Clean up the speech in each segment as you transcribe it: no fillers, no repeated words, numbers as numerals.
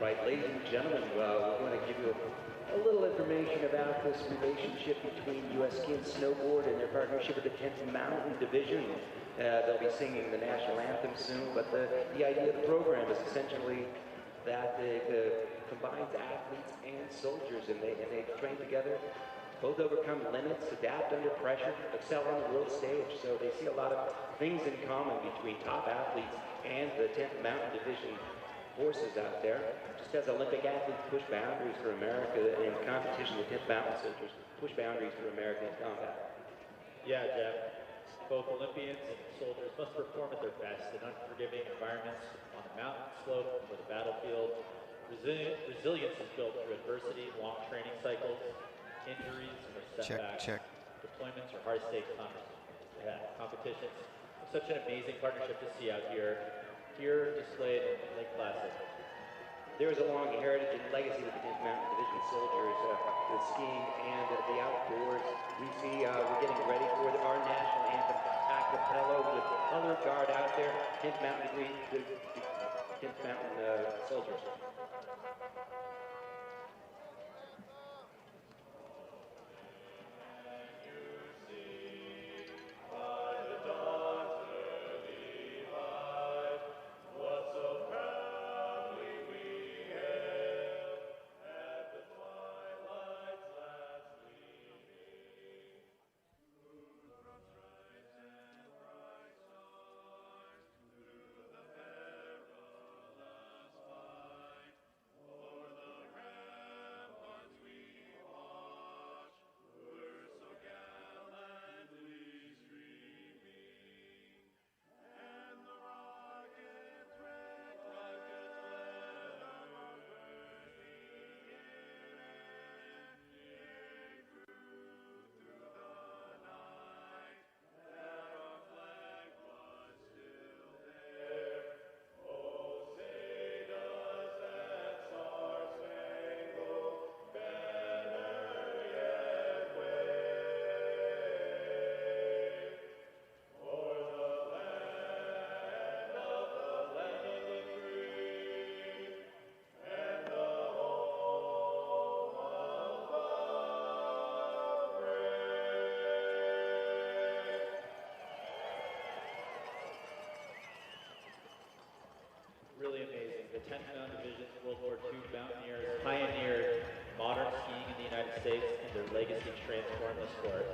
Right, ladies and gentlemen, we're going to give you a little information about this relationship between U.S. Ski and Snowboard and their partnership with the 10th Mountain Division. They'll be singing the national anthem soon, but the idea of the program is essentially that it combines athletes and soldiers, and they train together, both overcome limits, adapt under pressure, excel on the world stage. So they see a lot of things in common between top athletes and the 10th Mountain Division forces out there. Just as Olympic athletes push boundaries for America in competition, the 10th Mountain soldiers push boundaries for America in combat. Yeah, Jeff. Both Olympians and soldiers must perform at their best in unforgiving environments on the mountain slope or the battlefield. Resilience is built through adversity, long training cycles, injuries or setbacks, deployments or high-stakes competitions. Such an amazing partnership to see out here displayed in Lake Placid. There is a long heritage and legacy with the 10th Mountain Division soldiers, the skiing and the outdoors. We see we're getting ready for our national anthem a cappella with color guard out there, 10th Mountain soldiers. Really amazing. The 10th Mountain Division's World War II mountaineers pioneered modern skiing in the United States, and their legacy transformed the sport.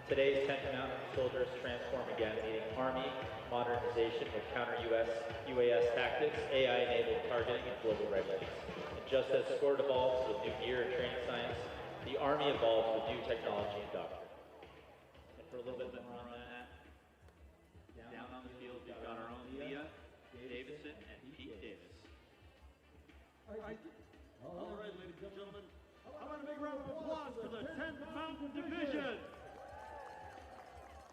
Today's 10th Mountain soldiers transform again, needing Army modernization with counter-UAS tactics, AI-enabled targeting, and global readiness. And just as sport evolves with new gear and training science, the Army evolves with new technology and doctrine. And for a little bit more on that, down on the field, we've got our own Leah Davison and Pete Davis. All right, ladies and gentlemen, I want a big round of applause for the 10th Mountain Division.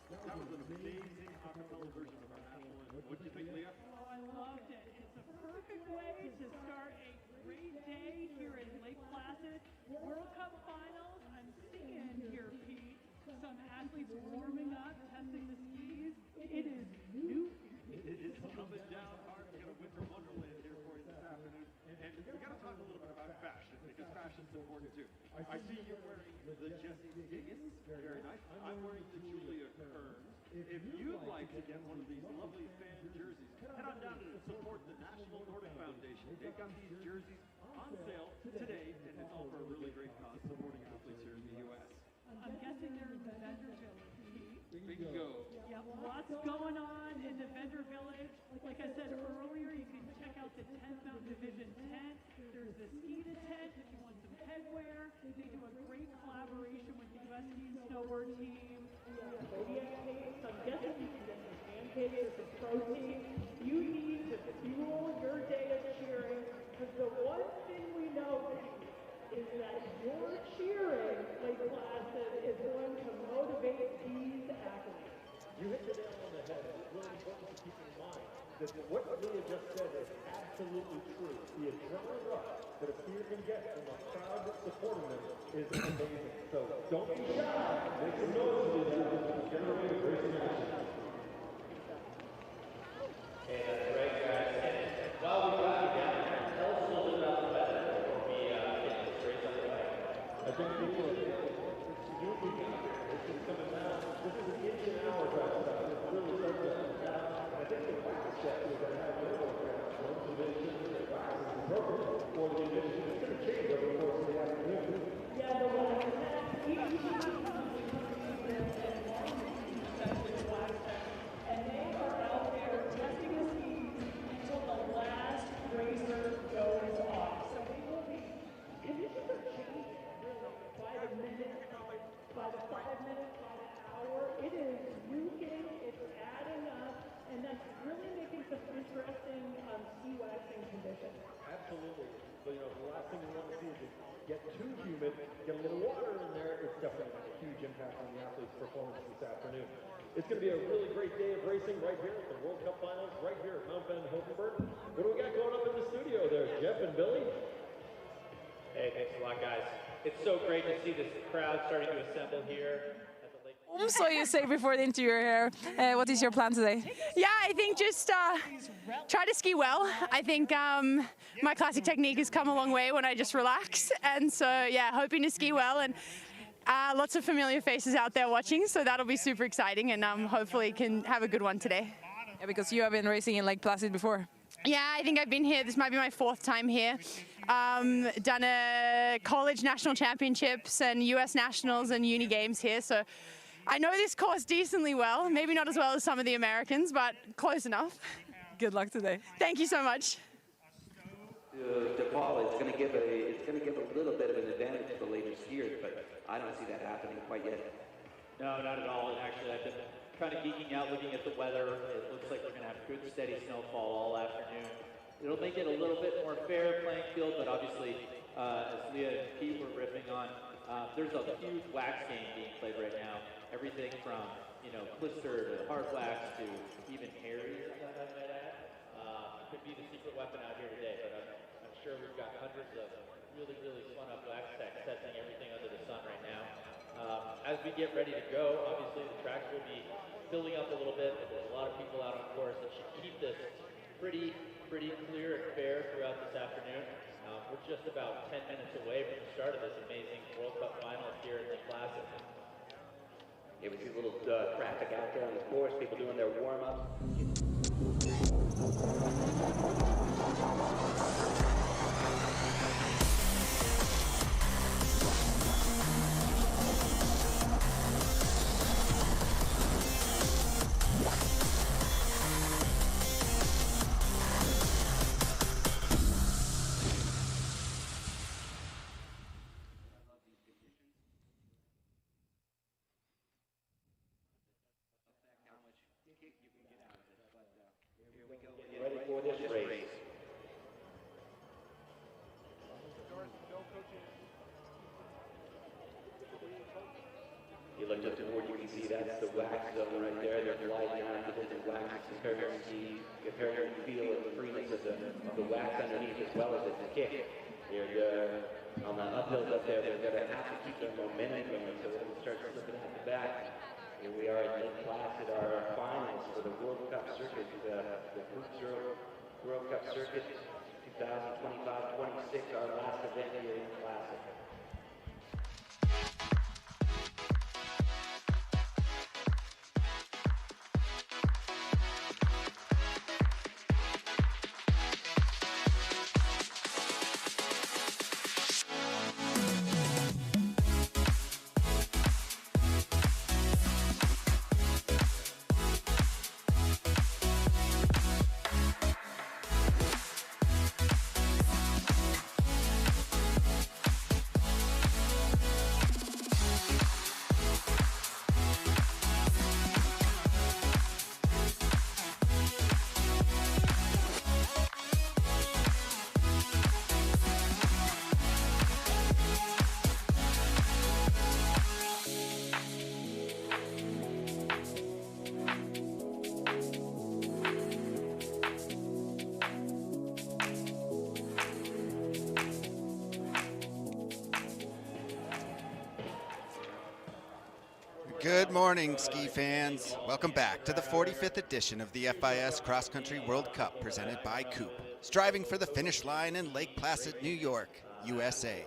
That was an amazing acapella version of our national anthem. What did you think, Leah? Oh, I loved it. It's a perfect way to start a great day here in Lake Placid. World Cup Finals. I'm seeing here, Pete, some athletes warming up, testing the skis. It is new. It is coming down hard. We got a winter wonderland here for you this afternoon. And we got to talk a little bit about fashion, because fashion's important too. I see you're wearing the Diggins. Very nice. I'm wearing the Julia Kearns. If you'd like to get one of these lovely fan jerseys, head on down and support the National Nordic Foundation. They've got these jerseys on sale today, and it's all for a really great cause, supporting athletes here in the U.S. I'm guessing they're in the vendor village, Pete. Bingo. Yeah, lots going on in the vendor village. Like I said earlier, you can check out the 10th Mountain Division tent. There's the ski to tent if you want some headwear. They do a great collaboration with the U.S. Ski and Snowboard team. Podium cakes. I'm guessing you can get some pancakes or some protein. You need to fuel your day of cheering, because the one thing we know is that your cheering, Lake Placid, is going to motivate these athletes. You hit the nail on the head. It's really important to keep in mind that what Leah just said is absolutely true. The adrenaline rush that a skier can get from a crowd that's supporting them is amazing. So don't be shy. Make some noise to generate a great reaction. Hey, that's great, guys. And while we got you down there, tell us a little bit about Absolutely. But, the last thing we want to see is it get too humid, get a little water in there. It's definitely going to have a huge impact on the athlete's performance this afternoon. It's going to be a really great day of racing right here at the World Cup Finals, right here at Mount Ben Hopenberg. What do we got going up in the studio there, Jeff and Billy? Hey, thanks a lot, guys. It's so great to see this crowd starting to assemble here at the lake. So you say before the interview here, what is your plan today? Yeah, I think just try to ski well. I think my classic technique has come a long way when I just relax. And so, yeah, hoping to ski well and lots of familiar faces out there watching. So that'll be super exciting and hopefully can have a good one today. Yeah, because you have been racing in Lake Placid before. Yeah, I think I've been here. This might be my 4th time here. Done a college national championships and US nationals and uni games here. So I know this course decently well. Maybe not as well as some of the Americans, but close enough. Good luck today. Thank you so much. To Paul, it's going to give a little bit of an advantage to the later skiers, but I don't see that happening quite yet. No, not at all. And actually, I've been kind of geeking out looking at the weather. It looks like we're going to have good, steady snowfall all afternoon. It'll make it a little bit more fair playing field, but obviously, as Leah and Pete were riffing on, there's a huge wax game being played right now. Everything from, blister to hard wax to even hairy, I might add. Could be the secret weapon out here today, but I'm sure we've got hundreds of really, really fun up wax techs testing everything under the sun right now. As we get ready to go, obviously the tracks will be filling up a little bit, but there's a lot of people out on course that should keep this pretty clear and fair throughout this afternoon. We're just about 10 minutes away from the start of this amazing World Cup Finals here in Lake Placid. Yeah, we see a little traffic out there on the course, people doing their warm-up. Ready for this race. You look up toward, you can see that's the wax zone right there. They're gliding out the different wax, comparing the feel and the freeness of the wax underneath as well as its kick. On the uphills up there, they're going to have to keep their momentum going, so when it starts looking at the back. Here we are at Lake Placid, our finals for the World Cup Circuit, the Coop World Cup Circuit 2025-26, our last event here in Placid. Good morning, ski fans. Welcome back to the 45th edition of the FIS Cross-Country World Cup presented by Coop, striving for the finish line in Lake Placid, New York, USA.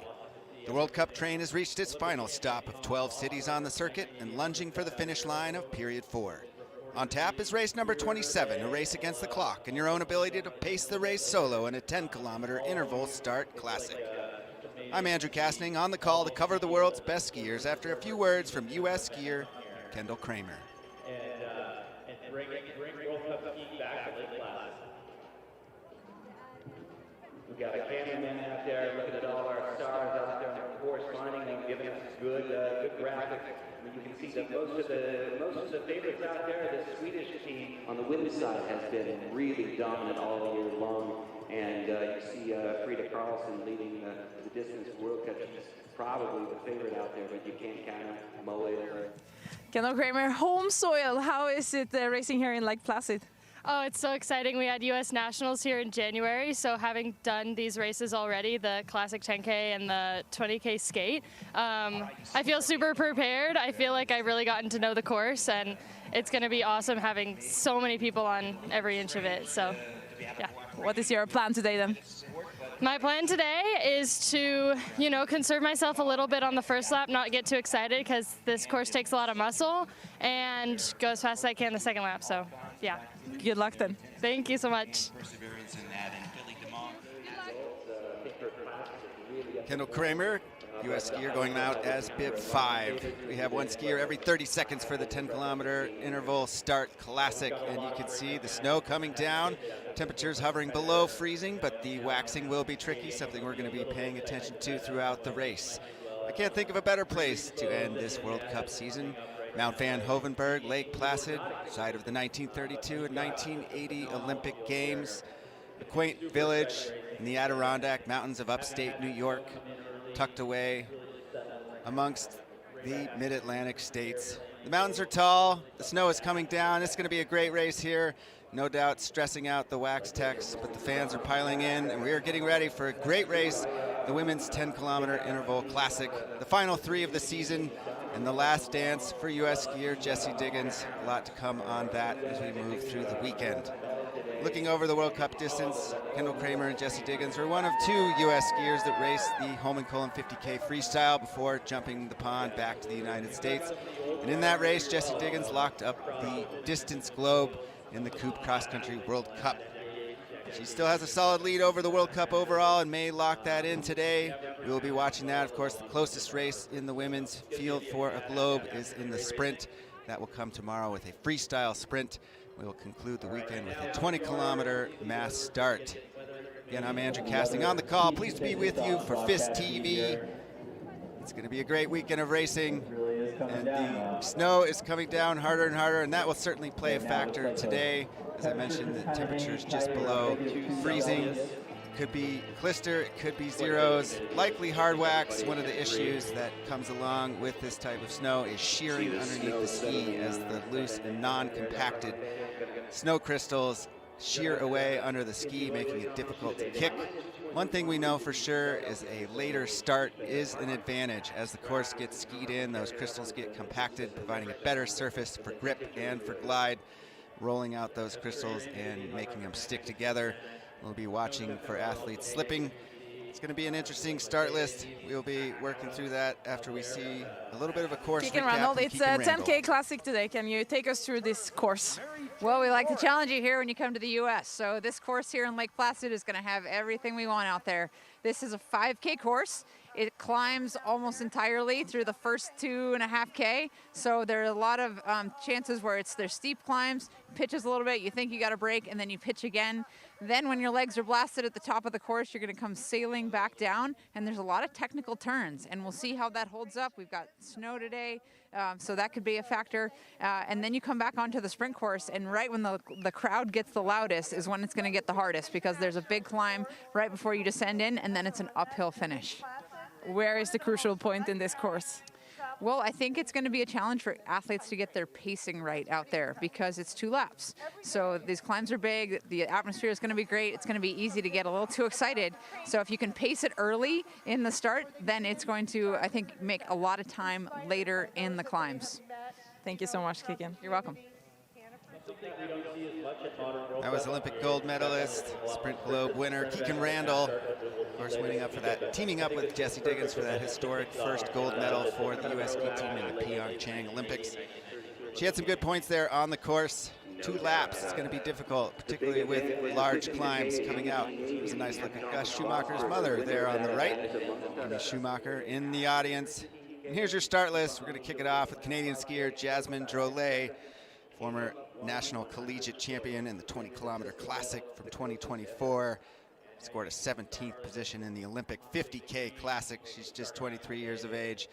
The World Cup train has reached its final stop of 12 cities on the circuit and lunging for the finish line of Period 4. On tap is race number 27, a race against the clock and your own ability to pace the race solo in a 10-kilometer interval start classic. I'm Andrew Castning, on the call to cover the world's best skiers after a few words from U.S. skier Kendall Kramer. And bring World Cup skiing back to Lake Placid. We've got a cameraman out there looking at all our stars out there on the course, finding them, giving us good graphics. You can see that most of the favorites out there, the Swedish team on the women's side has been really dominant all year long. And you see Frida Carlson leading the distance World Cup. She's probably the favorite out there, but you can't count on Mole. Kendall Kramer, home soil. How is it racing here in Lake Placid? Oh, it's so exciting. We had U.S. Nationals here in January, so having done these races already, the Classic 10K and the 20K skate, I feel super prepared. I feel like I've really gotten to know the course, and it's going to be awesome having so many people on every inch of it. So, yeah. What is your plan today then? My plan today is to, conserve myself a little bit on the first lap, not get too excited because this course takes a lot of muscle, and go as fast as I can the second lap. So, yeah. Good luck then. Thank you so much. Kendall Kramer, U.S. skier, going out as bib 5. We have one skier every 30 seconds for the 10-kilometer interval start classic, and you can see the snow coming down. Temperatures hovering below freezing, but the waxing will be tricky, something we're going to be paying attention to throughout the race. I can't think of a better place to end this World Cup season. Mount Van Hovenberg, Lake Placid, site of the 1932 and 1980 Olympic Games. A quaint village in the Adirondack Mountains of upstate New York, tucked away amongst the mid-Atlantic states. The mountains are tall, the snow is coming down. It's going to be a great race here. No doubt stressing out the wax techs, but the fans are piling in, and we are getting ready for a great race, the women's 10-kilometer interval classic, the final 3 of the season, and the last dance for U.S. skier Jessie Diggins. A lot to come on that as we move through the weekend. Looking over the World Cup distance, Kendall Kramer and Jessie Diggins are one of 2 U.S. skiers that raced the Holmenkollen 50K freestyle before jumping the pond back to the United States. And in that race, Jessie Diggins locked up the distance globe in the Coop Cross-Country World Cup. She still has a solid lead over the World Cup overall and may lock that in today. We will be watching that. Of course, the closest race in the women's field for a globe is in the sprint. That will come tomorrow with a freestyle sprint. We will conclude the weekend with a 20-kilometer mass start. Again, I'm Andrew Casting on the call. Pleased to be with you for FIS TV. It's going to be a great weekend of racing, and the snow is coming down harder and harder, and that will certainly play a factor today. As I mentioned, the temperature is just below freezing. It could be clister, it could be zeros, likely hard wax. One of the issues that comes along with this type of snow is shearing underneath the ski as the loose and non-compacted snow crystals shear away under the ski, making it difficult to kick. One thing we know for sure is a later start is an advantage. As the course gets skied in, those crystals get compacted, providing a better surface for grip and for glide, rolling out those crystals and making them stick together. We'll be watching for athletes slipping. It's going to be an interesting start list. We'll be working through that after we see a little bit of a course Keegan recap Randall, from it's Keegan a Randall. 10K Classic today. Can you take us through this course? Well, we like to challenge you here when you come to the U.S. So this course here in Lake Placid is going to have everything we want out there. This is a 5K course. It climbs almost entirely through the first 2.5K. So there are a lot of chances where there's steep climbs, pitches a little bit, you think you got a break, and then you pitch again. Then when your legs are blasted at the top of the course, you're going to come sailing back down, and there's a lot of technical turns, and we'll see how that holds up. We've got snow today, so that could be a factor. And then you come back onto the sprint course, and right when the crowd gets the loudest is when it's going to get the hardest, because there's a big climb right before you descend in, and then it's an uphill finish. Where is the crucial point in this course? Well, I think it's going to be a challenge for athletes to get their pacing right out there because it's 2 laps. So these climbs are big. The atmosphere is going to be great. It's going to be easy to get a little too excited. So if you can pace it early in the start, then it's going to, I think, make a lot of time later in the climbs. Thank you so much, Keegan. You're welcome. That was Olympic gold medalist, Sprint Globe winner, Keegan Randall, of course winning up for that, teaming up with Jessie Diggins for that historic first gold medal for the U.S. ski team in the Pyeongchang Olympics. She had some good points there on the course. 2 laps, it's going to be difficult, particularly with large climbs coming out. There's a nice look at Gus Schumacher's mother there on the right. Amy Schumacher in the audience. And here's your start list. We're going to kick it off with Canadian skier Jasmine Drolet, former national collegiate champion in the 20-kilometer classic from 2024. Scored a 17th position in the Olympic 50K classic. She's just 23 years of age.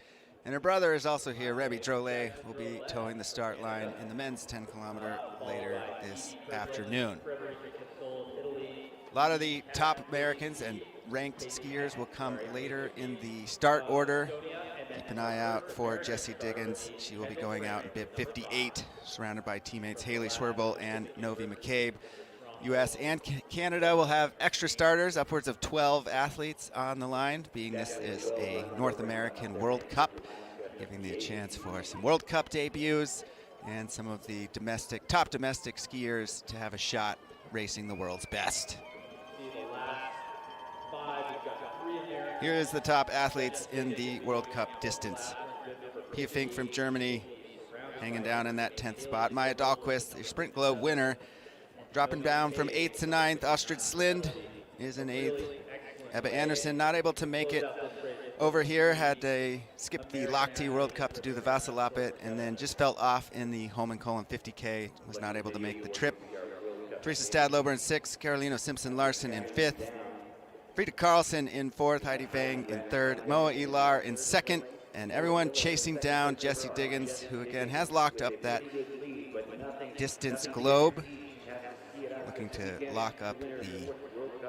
And her brother is also here. Remy Drolet will be towing the start line in the men's 10-kilometer later this afternoon. A lot of the top Americans and ranked skiers will come later in the start order. Keep an eye out for Jessie Diggins. She will be going out in bib 58, surrounded by teammates Haley Schwerbel and Novi McCabe. U.S. and Canada will have extra starters, upwards of 12 athletes on the line, being this is a North American World Cup, giving the chance for some World Cup debuts and some of the top domestic skiers to have a shot racing the world's best. Here is the top athletes in the World Cup distance. Pia Fink from Germany, hanging down in that 10th spot. Maya Dahlqvist, the Sprint Globe winner, dropping down from 8th to 9th. Astrid Slind is in 8th. Ebba Andersson not able to make it over here, had to skip the Lahti World Cup to do the Vasaloppet, and then just fell off in the Holmenkollen 50K, was not able to make the trip. Teresa Stadlober in 6th, Carolina Simpson-Larsen in 5th. Frida Karlsson in 4th, Heidi Vang in 3rd, Moa Ilar in 2nd, and everyone chasing down Jessie Diggins, who again has locked up that distance globe. Looking to lock up the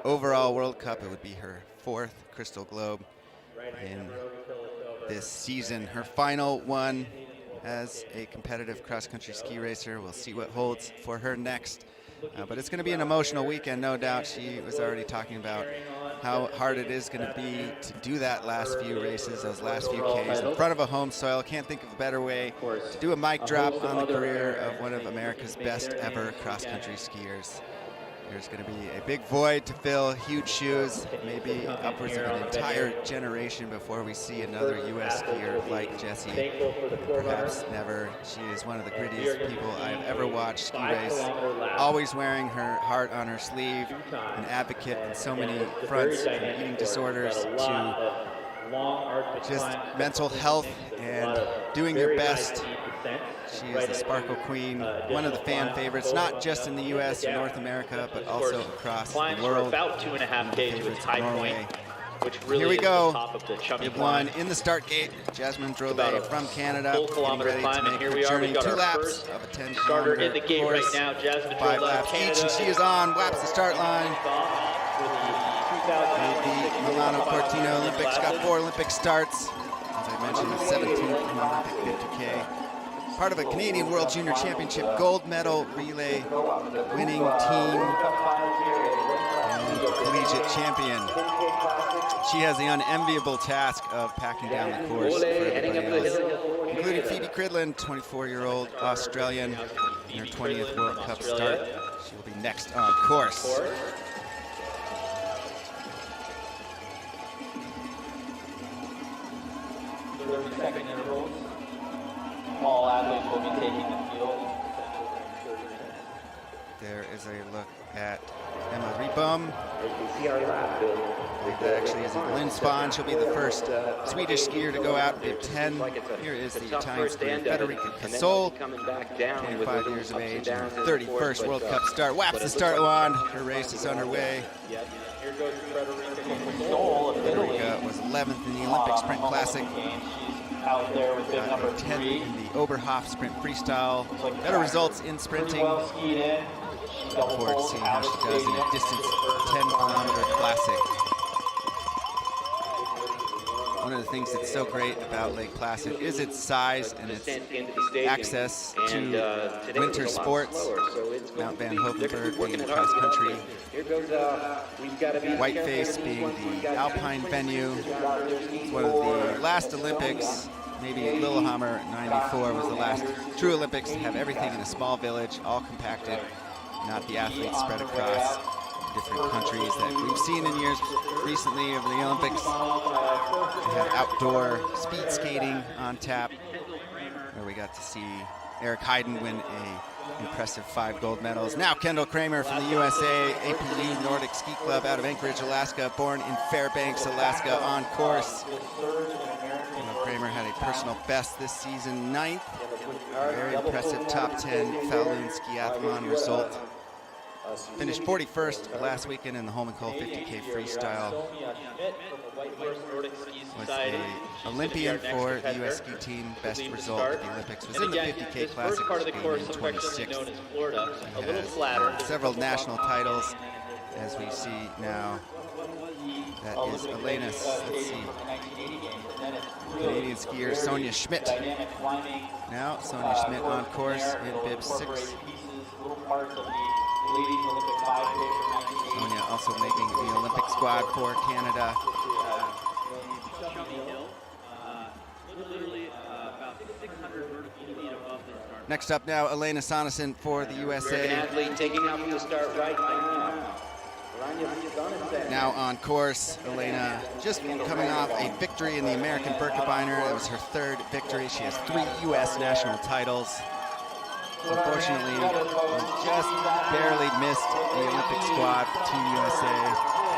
overall World Cup. It would be her 4th Crystal Globe in this season. Her final one as a competitive cross-country ski racer. We'll see what holds for her next. But it's going to be an emotional weekend, no doubt. She was already talking about how hard it is going to be to do that last few races, those last few Ks in front of a home soil. Can't think of a better way to do a mic drop on the career of one of America's best ever cross-country skiers. There's going to be a big void to fill, huge shoes, maybe upwards of an entire generation before we see another U.S. skier like Jessie. Perhaps never. She is one of the grittiest people I've ever watched ski race, always wearing her heart on her sleeve, an advocate in so many fronts, from eating disorders to just mental health and doing your best. She is the Sparkle Queen, one of the fan favorites, not just in the U.S. or North America, but also across the world. About 2.5 days to its high point, which really Here we go. Top of the chummy Bib 1 in the start gate. Jasmine Drolet from Canada, full kilometer getting ready climb, to and make here her we are. journey. We got 2 our laps first of a 10 starter in kilometer the gate course. right now. Jasmine 5 Drolet, laps Canada, each, and she is on. Whaps the start line. The Milano Cortina Olympics got 4 Olympic starts. As I mentioned, the 17th in the Olympic 50K. Part of a Canadian World Junior Championship gold medal relay winning team and collegiate champion. She has the unenviable task of packing down the course for everybody else, including Phoebe Cridland, 24-year-old Australian, in her 20th World Cup start. She will be next on course. Second intervals. All athletes will be taking the field. There is a look at Emma Ribom. That actually is Lynn Spahn. She'll be the first Swedish skier to go out bib 10. Here is the Italian skier Federica Casol, 25 years of age, and her 31st World Cup start. Whaps the start wand. Her race is underway. Here goes Federica Casol. Federica was 11th in the Olympic Sprint Classic. Out there with bib number 10th 3. in the Oberhof Sprint Freestyle. Better results in sprinting. Well skied in. Look forward to seeing how she does in a distance 10-kilometer classic. One of the things that's so great about Lake Placid is its size and its access to winter sports. Mount Van Hovenberg being the cross country. Whiteface being the Alpine venue. It's one of the last Olympics. Maybe Lillehammer '94 was the last true Olympics to have everything in a small village, all compacted, not the athletes spread across different countries that we've seen in years recently of the Olympics. We had outdoor speed skating on tap, where we got to see Eric Heiden win a impressive 5 gold medals. Now Kendall Kramer from the USA, APU Nordic Ski Club out of Anchorage, Alaska, born in Fairbanks, Alaska, on course. Kendall Kramer had a personal best this season, 9th. A very impressive top 10 Falun skiathlon result. Finished 41st last weekend in the Holmenkollen 50K freestyle. Was an Olympian for the U.S. ski team. Best result at the Olympics was in the 50K Classic, being 26th. He has several national titles as we see now. That is Elena, let's see, Canadian skier Sonia Schmidt. Now Sonia Schmidt on course in bib 6. Sonia also making the Olympic squad for Canada. Next up now, Elena Sonesson for the USA. Athlete taking out from the start right now. Now on course, Elena just coming off a victory in the American Birkebeiner. It was her 3rd victory. She has 3 U.S. national titles. Unfortunately, just barely missed the Olympic squad for Team USA.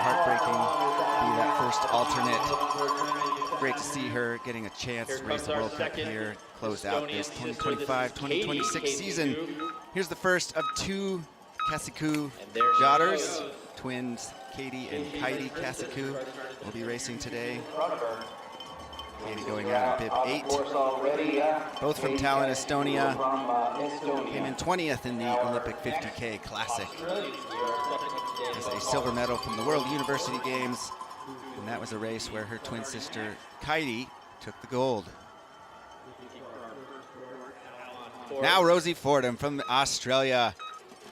Heartbreaking to be that first alternate. Great to see her getting a chance to race the World Cup here, close out this 2025-2026 season. Here's the first of 2 Kasiku daughters. Twins Katie and Kaidi Kasiku will be racing today. Katie going out in bib 8. Both from Tallinn, Estonia. Came in 20th in the Olympic 50K Classic. Has a silver medal from the World University Games. And that was a race where her twin sister Kaidi took the gold. Now Rosie Fordham from Australia,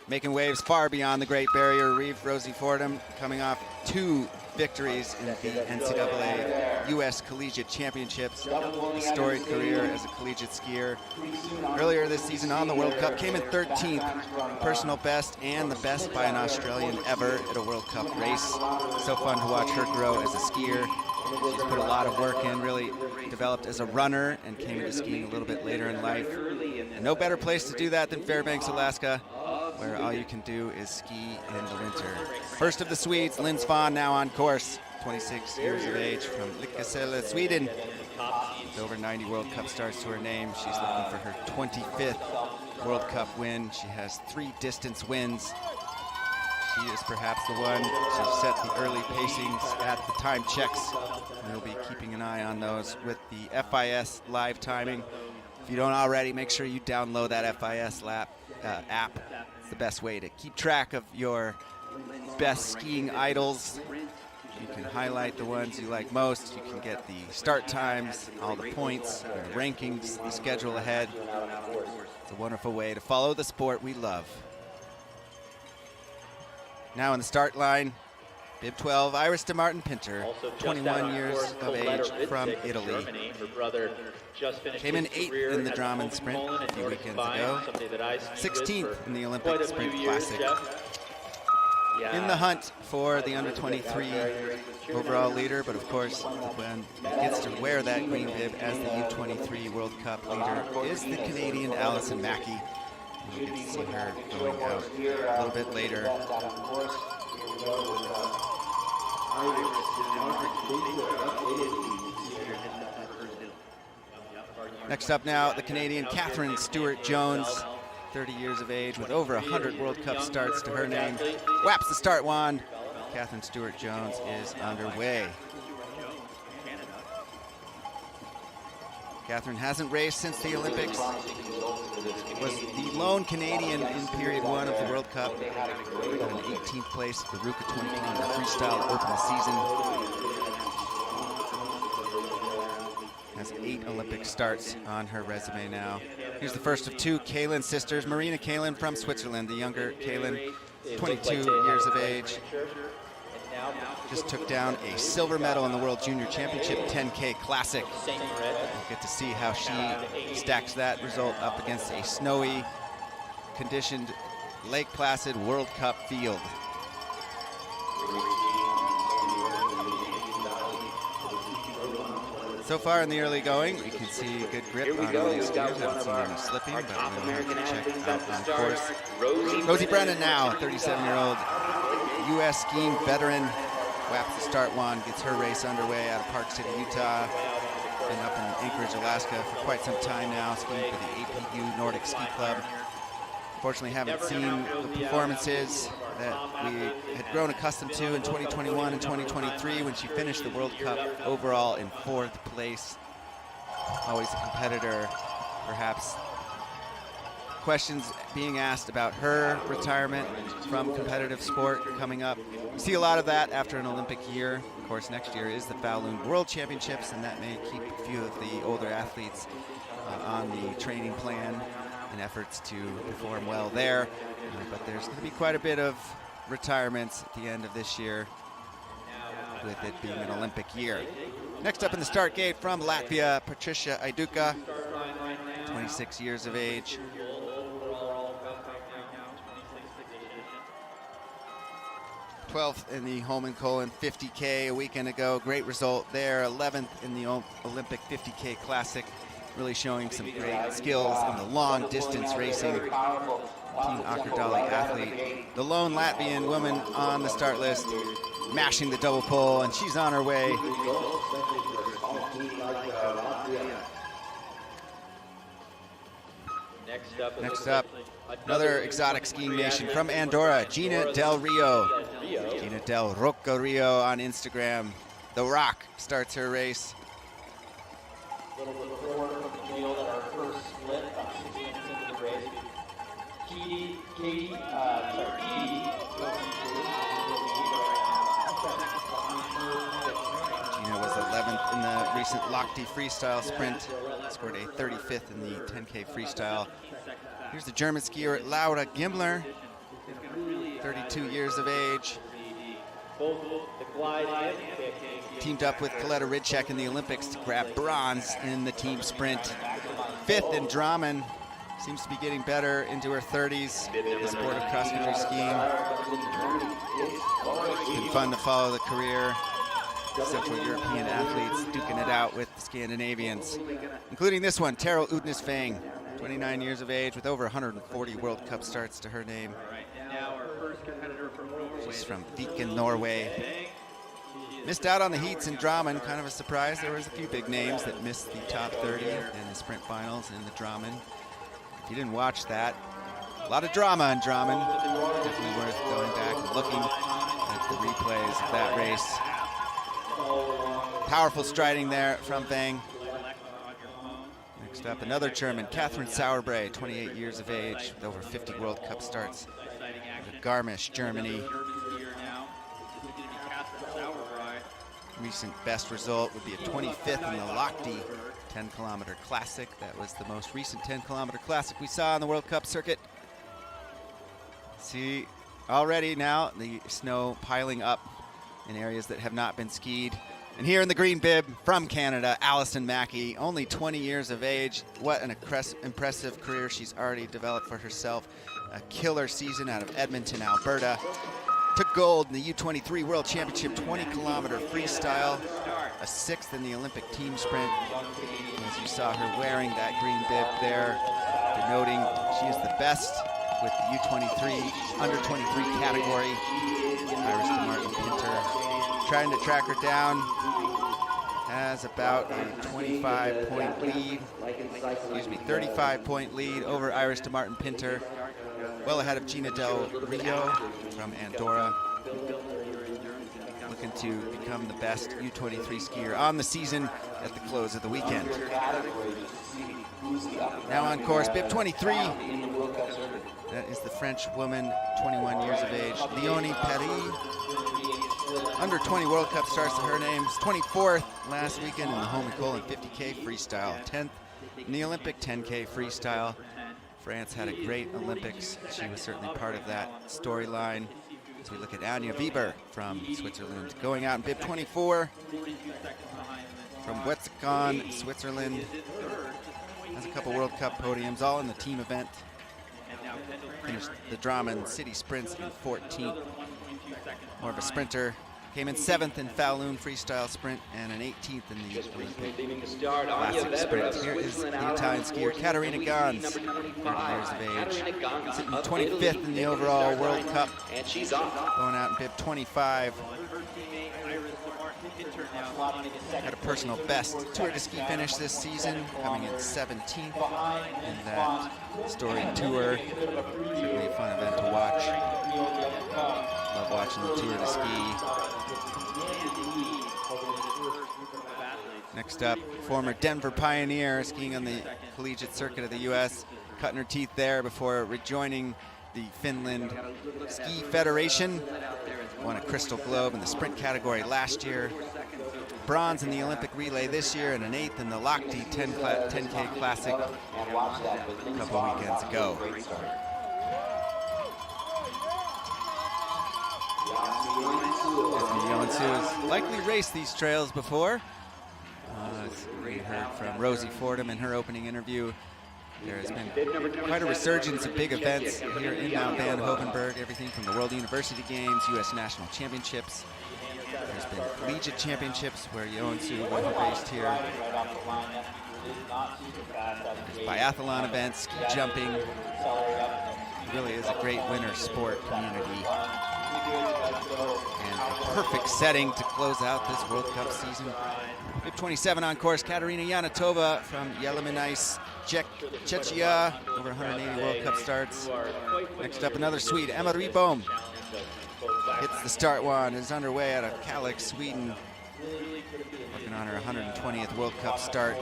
making waves far beyond the Great Barrier Reef. Rosie Fordham coming off 2 victories in the NCAA U.S. Collegiate Championships. A storied career as a collegiate skier. Earlier this season on the World Cup, came in 13th, personal best and the best by an Australian ever at a World Cup race. So fun to watch her grow as a skier. She's put a lot of work in, really developed as a runner and came into skiing a little bit later in life. And no better place to do that than Fairbanks, Alaska, where all you can do is ski in the winter. First of the Swedes, Lynn Svan, now on course, 26 years of age, from Lycksele, Sweden. With over 90 World Cup starts to her name. She's looking for her 25th World Cup win. She has 3 distance wins. She is perhaps the one to set the early pacings at the time checks. We'll be keeping an eye on those with the FIS live timing. If you don't already, make sure you download that FIS app. It's the best way to keep track of your best skiing idols. You can highlight the ones you like most. You can get the start times, all the points, the rankings, the schedule ahead. It's a wonderful way to follow the sport we love. Now in the start line, bib 12, Iris de Martin Pinter, 21 years of age, from Italy. Came in 8th in the Drammen Sprint a few weekends ago, 16th in the Olympic Sprint Classic. In the hunt for the under-23 overall leader, but of course, when he gets to wear that green bib as the U23 World Cup leader is the Canadian Alison Mackey. You can see her going out a little bit later. Next up now, the Canadian Catherine Stewart-Jones, 30 years of age with over 100 World Cup starts to her name. Whaps the start wand. Catherine Stewart-Jones is underway. Catherine hasn't raced since the Olympics. Was the lone Canadian in period 1 of the World Cup. Got an 18th place at the Ruka 20-kilometer freestyle open season. Has 8 Olympic starts on her resume now. Here's the first of 2 Kaelin sisters. Marina Kaelin from Switzerland, the younger Kaelin, 22 years of age. Just took down a silver medal in the World Junior Championship 10K Classic. We'll get to see how she stacks that result up against a snowy, conditioned Lake Placid World Cup field. So far in the early going, we can see good grip on all these skiers. Haven't seen any slipping, but we'll have to check out on course. Rosie Brennan now, 37-year-old U.S. skiing veteran. Whaps the start wand, gets her race underway out of Park City, Utah. Been up in Anchorage, Alaska for quite some time now, skiing for the APU Nordic Ski Club. Unfortunately, haven't seen the performances that we had grown accustomed to in 2021 and 2023 when she finished the World Cup overall in 4th place. Always a competitor, perhaps questions being asked about her retirement from competitive sport coming up. We see a lot of that after an Olympic year. Of course, next year is the Falun World Championships, and that may keep a few of the older athletes on the training plan in efforts to perform well there. But there's going to be quite a bit of retirements at the end of this year, with it being an Olympic year. Next up in the start gate from Latvia, Patricia Aiduka, 26 years of age. 12th in the Holmenkollen 50K a weekend ago. Great result there. 11th in the Olympic 50K Classic. Really showing some great skills in the long distance racing. Team Akerdali athlete. The lone Latvian woman on the start list, mashing the double pole, and she's on her way. Next up, another exotic skiing nation from Andorra, Gina Del Rio. Gina Del Rocco Rio on Instagram. The Rock starts her race. Little bit forward from the field at our first split, about 6 minutes into the race. Katie. Gina was 11th in the recent Lahti freestyle sprint, scored a 35th in the 10K freestyle. Here's the German skier Laura Gimmler, 32 years of age. Teamed up with Coletta Ridchek in the Olympics to grab bronze in the team sprint. 5th in Drammen. Seems to be getting better into her 30s. The sport of cross-country skiing. It's been fun to follow the career. Central European athletes duking it out with the Scandinavians, including this one, Terrell Udnesvang, 29 years of age with over 140 World Cup starts to her name. She's from Viken, Norway. Missed out on the heats in Drammen, kind of a surprise. There was a few big names that missed the top 30 in the sprint finals in the Drammen. If you didn't watch that, a lot of drama in Drammen. Definitely worth going back and looking at the replays of that race. Powerful striding there from Vang. Next up, another German, Catherine Sauerbrey, 28 years of age with over 50 World Cup starts. Garmisch, Germany. Recent best result would be a 25th in the Lahti 10-kilometer classic. That was the most recent 10-kilometer classic we saw on the World Cup circuit. See already now the snow piling up in areas that have not been skied. And here in the green bib from Canada, Alison Mackey, only 20 years of age. What an impressive career she's already developed for herself. A killer season out of Edmonton, Alberta. Took gold in the U23 World Championship 20-kilometer freestyle. A 6th in the Olympic team sprint. As you saw her wearing that green bib there, denoting she is the best with the U23, under 23 category. Iris DeMartin-Pinter trying to track her down. Has about a 25-point lead. 35-point lead over Iris DeMartin-Pinter. Well ahead of Gina Del Rio from Andorra. Looking to become the best U23 skier on the season at the close of the weekend. Now on course, bib 23. That is the French woman, 21 years of age, Leonie Paris. Under 20 World Cup starts to her name. 24th last weekend in the Holmenkollen 50K freestyle. 10th in the Olympic 10K freestyle. France had a great Olympics. She was certainly part of that storyline. As we look at Anja Weber from Switzerland, going out in bib 24 from Wetzikon, Switzerland. Has a couple World Cup podiums, all in the team event. Finished the Drammen City Sprints in 14th. More of a sprinter. Came in 7th in Falun freestyle sprint and an 18th in the Olympic classic sprint. Here is the Italian skier Caterina Gans, 30 years of age. Sitting 25th in the overall World Cup. Going out in bib 25. Had a personal best Tour de Ski finish this season, coming in 17th in that storied tour. Certainly a fun event to watch. Love watching the Tour de Ski. Next up, former Denver pioneer skiing on the collegiate circuit of the U.S., cutting her teeth there before rejoining the Finland Ski Federation. Won a Crystal Globe in the sprint category last year. Bronze in the Olympic relay this year, and an 8th in the Lahti 10K Classic a couple weekends ago. Johansson has likely raced these trails before. As we heard from Rosie Fordham in her opening interview, there has been quite a resurgence of big events here in Mount Van Hovenberg, everything from the World University Games, U.S. National Championships. There's been collegiate championships where Johansson raced here. There's biathlon events, ski jumping. It really is a great winter sport community. And a perfect setting to close out this World Cup season. We have 27 on course, Katarina Yanatova from Yeleminais, Czechia, over 180 World Cup starts. Next up, another Swede, Emma Ribom. Hits the start wand, is underway out of Kalix, Sweden. Working on her 120th World Cup start,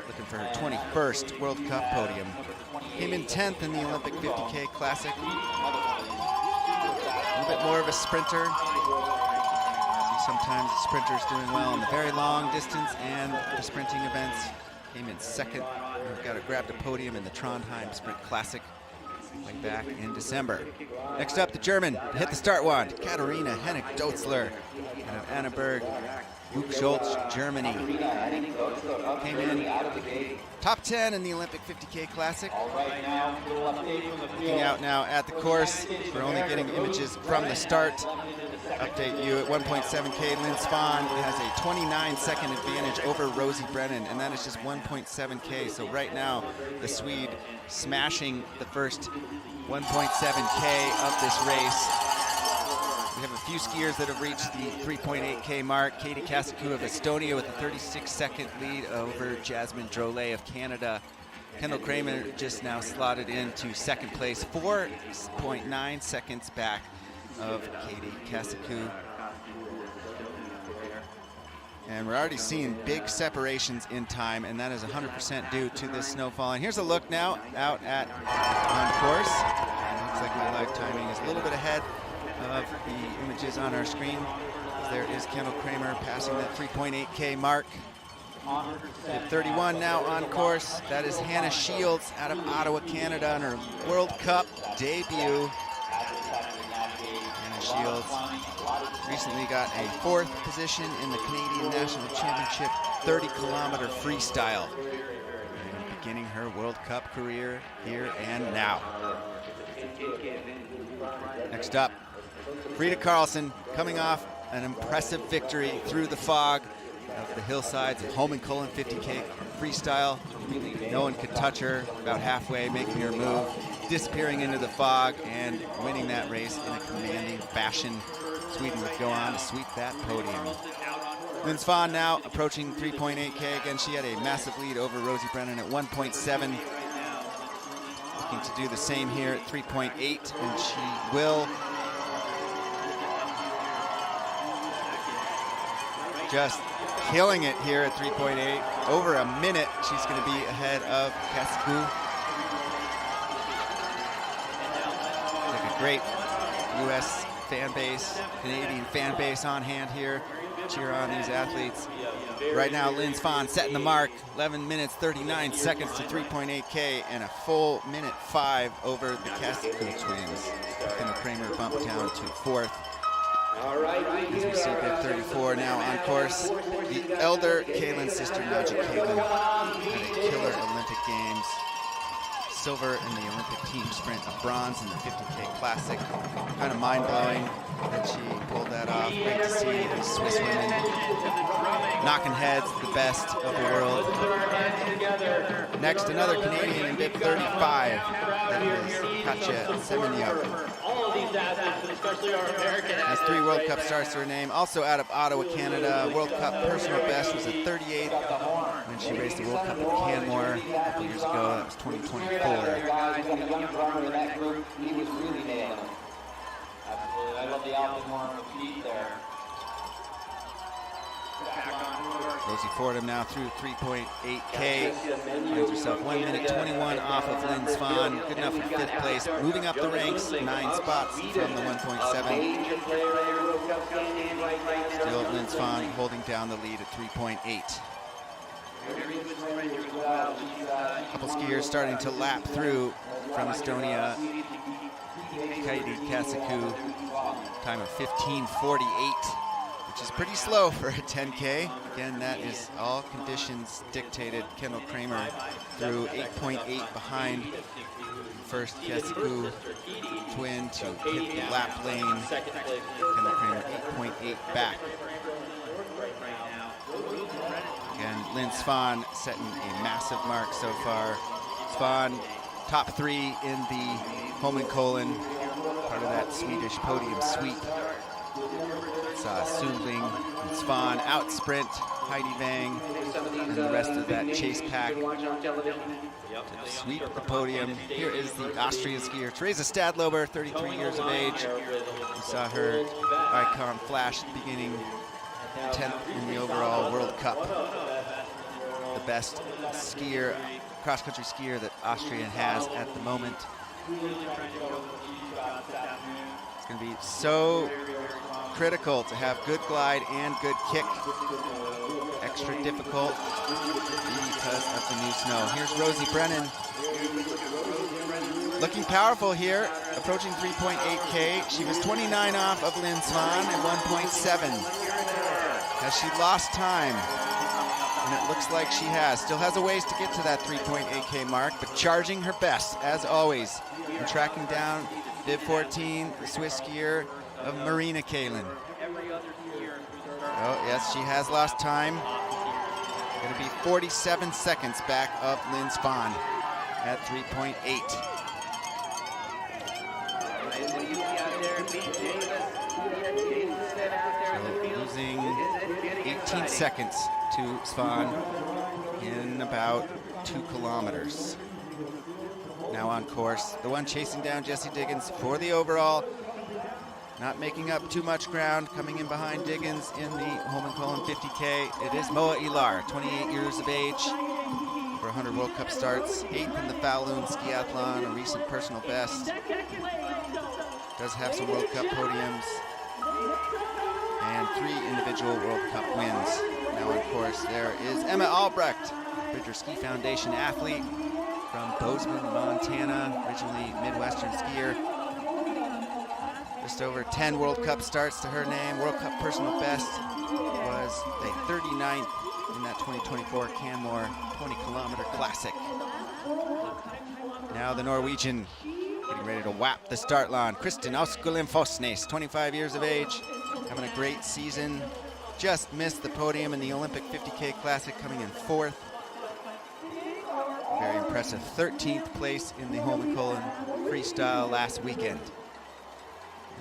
looking for her 21st World Cup podium. Came in 10th in the Olympic 50K Classic. A little bit more of a sprinter. See sometimes sprinters doing well in the very long distance and the sprinting events. Came in second. Grabbed a podium in the Trondheim Sprint Classic way back in December. Next up, the German to hit the start wand, Katharina Hennig-Dotzler out of Annaberg, Buchholz, Germany. Came in top 10 in the Olympic 50K Classic. Looking out now at the course. We're only getting images from the start. Update you at 1.7K. Lynn Spahn has a 29-second advantage over Rosie Brennan, and that is just 1.7K. So right now, the Swede smashing the first 1.7K of this race. We have a few skiers that have reached the 3.8K mark. Katie Kasaku of Estonia with a 36-second lead over Jasmine Drolet of Canada. Kendall Kramer just now slotted into second place, 4.9 seconds back of Katie Kasaku. And we're already seeing big separations in time, and that is 100% due to this snowfall. And here's a look now out at on course. And it looks like my live timing is a little bit ahead of the images on our screen. There is Kendall Kramer passing that 3.8K mark. 31 now on course. That is Hannah Shields out of Ottawa, Canada, on her World Cup debut. Hannah Shields recently got a 4th position in the Canadian National Championship 30-kilometer freestyle. And beginning her World Cup career here and now. Next up, Frida Karlsson coming off an impressive victory through the fog of the hillsides of Holmenkollen 50K freestyle. No one could touch her, about halfway making her move, disappearing into the fog and winning that race in a commanding fashion. Sweden would go on to sweep that podium. Lynn Spahn now approaching 3.8K. Again, she had a massive lead over Rosie Brennan at 1.7. Looking to do the same here at 3.8, and she will. Just killing it here at 3.8. Over a minute, she's going to be ahead of Kasaku. Like a great U.S. fan base, Canadian fan base on hand here. Cheer on these athletes. Right now, Lynn Spahn setting the mark. 11 minutes, 39 seconds to 3.8K, and a full minute 5 over the Kasaku twins. Kendall Kramer bumped down to 4th. As we see bib 34 now on course. The elder Kaylin's sister, Naja Kaylin, had a killer Olympic Games. Silver in the Olympic team sprint, a bronze in the 50K Classic. Kind of mind-blowing that she pulled that off. Great to see these Swiss women knocking heads, the best of the world. Next, another Canadian in bib 35. That is Katja Semeniuk. Has 3 World Cup starts to her name. Also out of Ottawa, Canada. World Cup personal best was a 38 when she raced the World Cup at Canmore a couple years ago. That was 2024. I love the Alpine feet there. Back on course. Rosie Fordham now through 3.8K. Finds herself 1 minute 21 off of Lynn Svan. Good enough for 5th place. Moving up the ranks, 9 spots from the 1.7. Still Lynn Svan holding down the lead at 3.8. A couple skiers starting to lap through from Estonia. Kaidi Kasiku, time of 15:48. Which is pretty slow for a 10K. Again, that is all conditions dictated. Kendall Kramer through 8.8 behind first Kesiku twin to hit the lap lane. Kendall Kramer 8.8 back. Again, Lynn Svan setting a massive mark so far. Svan top 3 in the Holmenkollen, part of that Swedish podium sweep. Sundling and Svan out sprint Heidi Wang and the rest of that chase pack to sweep the podium. Here is the Austrian skier Theresa Stadlober, 33 years of age. We saw her icon flash at the beginning, 10th in the overall World Cup. The best skier, cross-country skier that Austria has at the moment. It's going to be so critical to have good glide and good kick. Extra difficult because of the new snow. Here's Rosie Brennan. Looking powerful here, approaching 3.8K. She was 29 off of Lynn Svan at 1.7. Has she lost time? And it looks like she has. Still has a ways to get to that 3.8K mark, but charging her best, as always. And tracking down Viv 14, the Swiss skier of Marina Kalin. Oh, yes, she has lost time. Going to be 47 seconds back of Lynn Svan at 3.8. So losing 18 seconds to Svan in about 2 kilometers. Now on course, the one chasing down Jessie Diggins for the overall. Not making up too much ground, coming in behind Diggins in the Holmenkollen 50K. It is Moa Ilar, 28 years of age, over 100 World Cup starts, 8th in the Falun Skiathlon, a recent personal best. Does have some World Cup podiums and 3 individual World Cup wins. Now on course, there is Emma Albrecht, Bridger Ski Foundation athlete from Bozeman, Montana, originally Midwestern skier. Just over 10 World Cup starts to her name. World Cup personal best was a 39th in that 2024 Canmore 20-kilometer classic. Now the Norwegian getting ready to whap the start line. Kristin Auskulin Fosnes, 25 years of age, having a great season. Just missed the podium in the Olympic 50K Classic, coming in 4th. Very impressive 13th place in the Holmenkollen freestyle last weekend.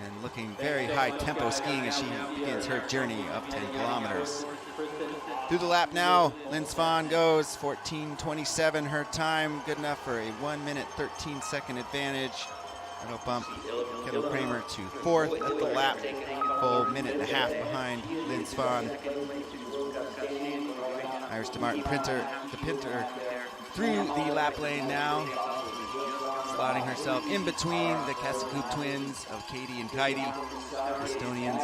And looking very high tempo skiing as she begins her journey of 10 kilometers. Through the lap now, Lynn Svan goes 14:27 her time, good enough for a 1 minute 13 second advantage. That'll bump Kendall Kramer to 4th at the lap, full minute and a half behind Lynn Svan. Iris DeMartin Pinter through the lap lane now, slotting herself in between the Kasiku twins of Katie and Kaidi, Estonians.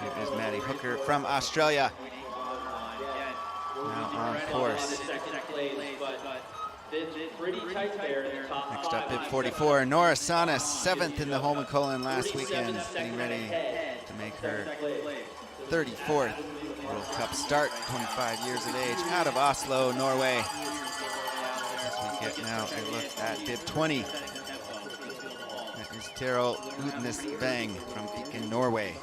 Here is Maddie Hooker from Australia. Now on course. Next up, Bib 44, Nora Sanas, 7th in the Holmenkollen last weekend, getting ready to make her 34th World Cup start, 25 years of age, out of Oslo, Norway. As we get now a look at Bib 20. That is Terrell Udnes Bang from Viken, Norway.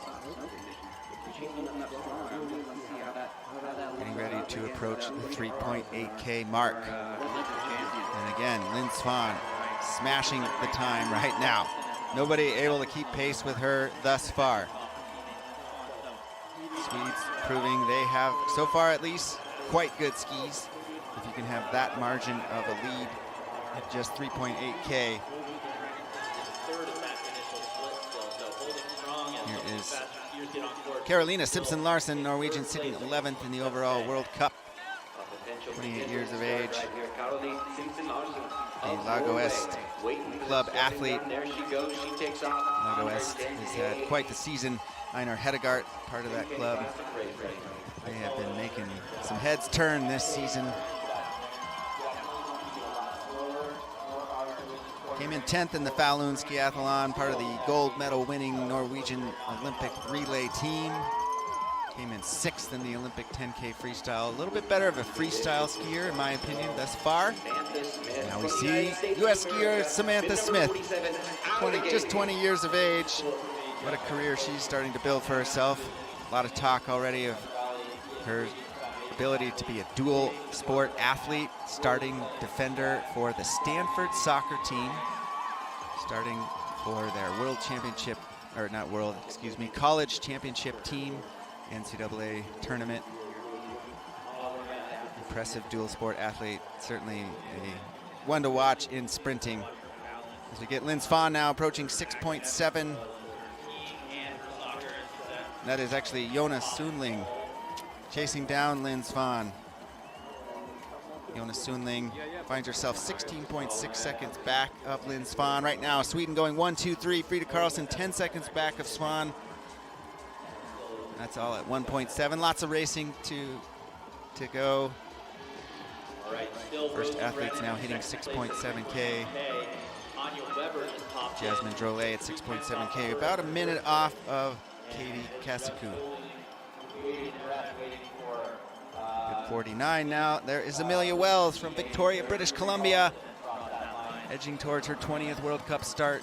Getting ready to approach the 3.8K mark. And again, Lynn Svan smashing the time right now. Nobody able to keep pace with her thus far. Swedes proving they have, so far at least, quite good skis. If you can have that margin of a lead at just 3.8K. Here is Carolina Simpson-Larsen, Norwegian, sitting 11th in the overall World Cup. 28 years of age. A Lago Est club athlete. Lago Est has had quite the season. Einar Hedegaard, part of that club. They have been making some heads turn this season. Came in 10th in the Falun Skiathlon, part of the gold medal winning Norwegian Olympic relay team. Came in 6th in the Olympic 10K freestyle. A little bit better of a freestyle skier, in my opinion, thus far. Now we see U.S. skier Samantha Smith, just 20 years of age. What a career she's starting to build for herself. A lot of talk already of her ability to be a dual sport athlete, starting defender for the Stanford soccer team, starting for their world championship, or not world, excuse me, college championship team, NCAA tournament. Impressive dual sport athlete, certainly a one to watch in sprinting. As we get Lynn Svan now approaching 6.7. That is actually Jonas Sundling chasing down Lynn Svan. Jonas Sundling finds herself 16.6 seconds back of Lynn Svan. Right now, Sweden going 1, 2, 3. Frida Karlsson 10 seconds back of Svan. That's all at 1.7. Lots of racing to go. First athletes now hitting 6.7K. Jasmine Drolet at 6.7K, about a minute off of Katie Kasiku. At 49 now, there is Amelia Wells from Victoria, British Columbia, edging towards her 20th World Cup start.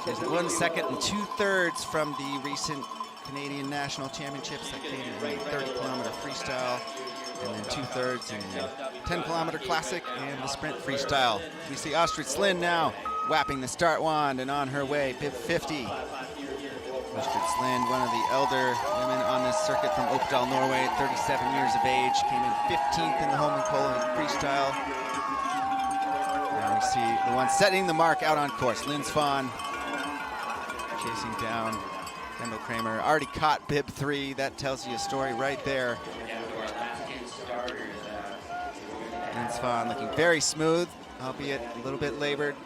She's 1 second and 2/3 from the recent Canadian National Championships that came in the 30-kilometer freestyle, and then 2/3 in the 10-kilometer classic and the sprint freestyle. We see Astrid Slind now whapping the start wand and on her way, bib 50. Astrid Slind, one of the elder women on this circuit from Oppdal, Norway, 37 years of age, came in 15th in the Holmenkollen freestyle. Now we see the one setting the mark out on course, Lynn Svan, chasing down Kendall Kramer. Already caught bib 3, that tells you a story right there. Lynn Svan looking very smooth, albeit a little bit labored.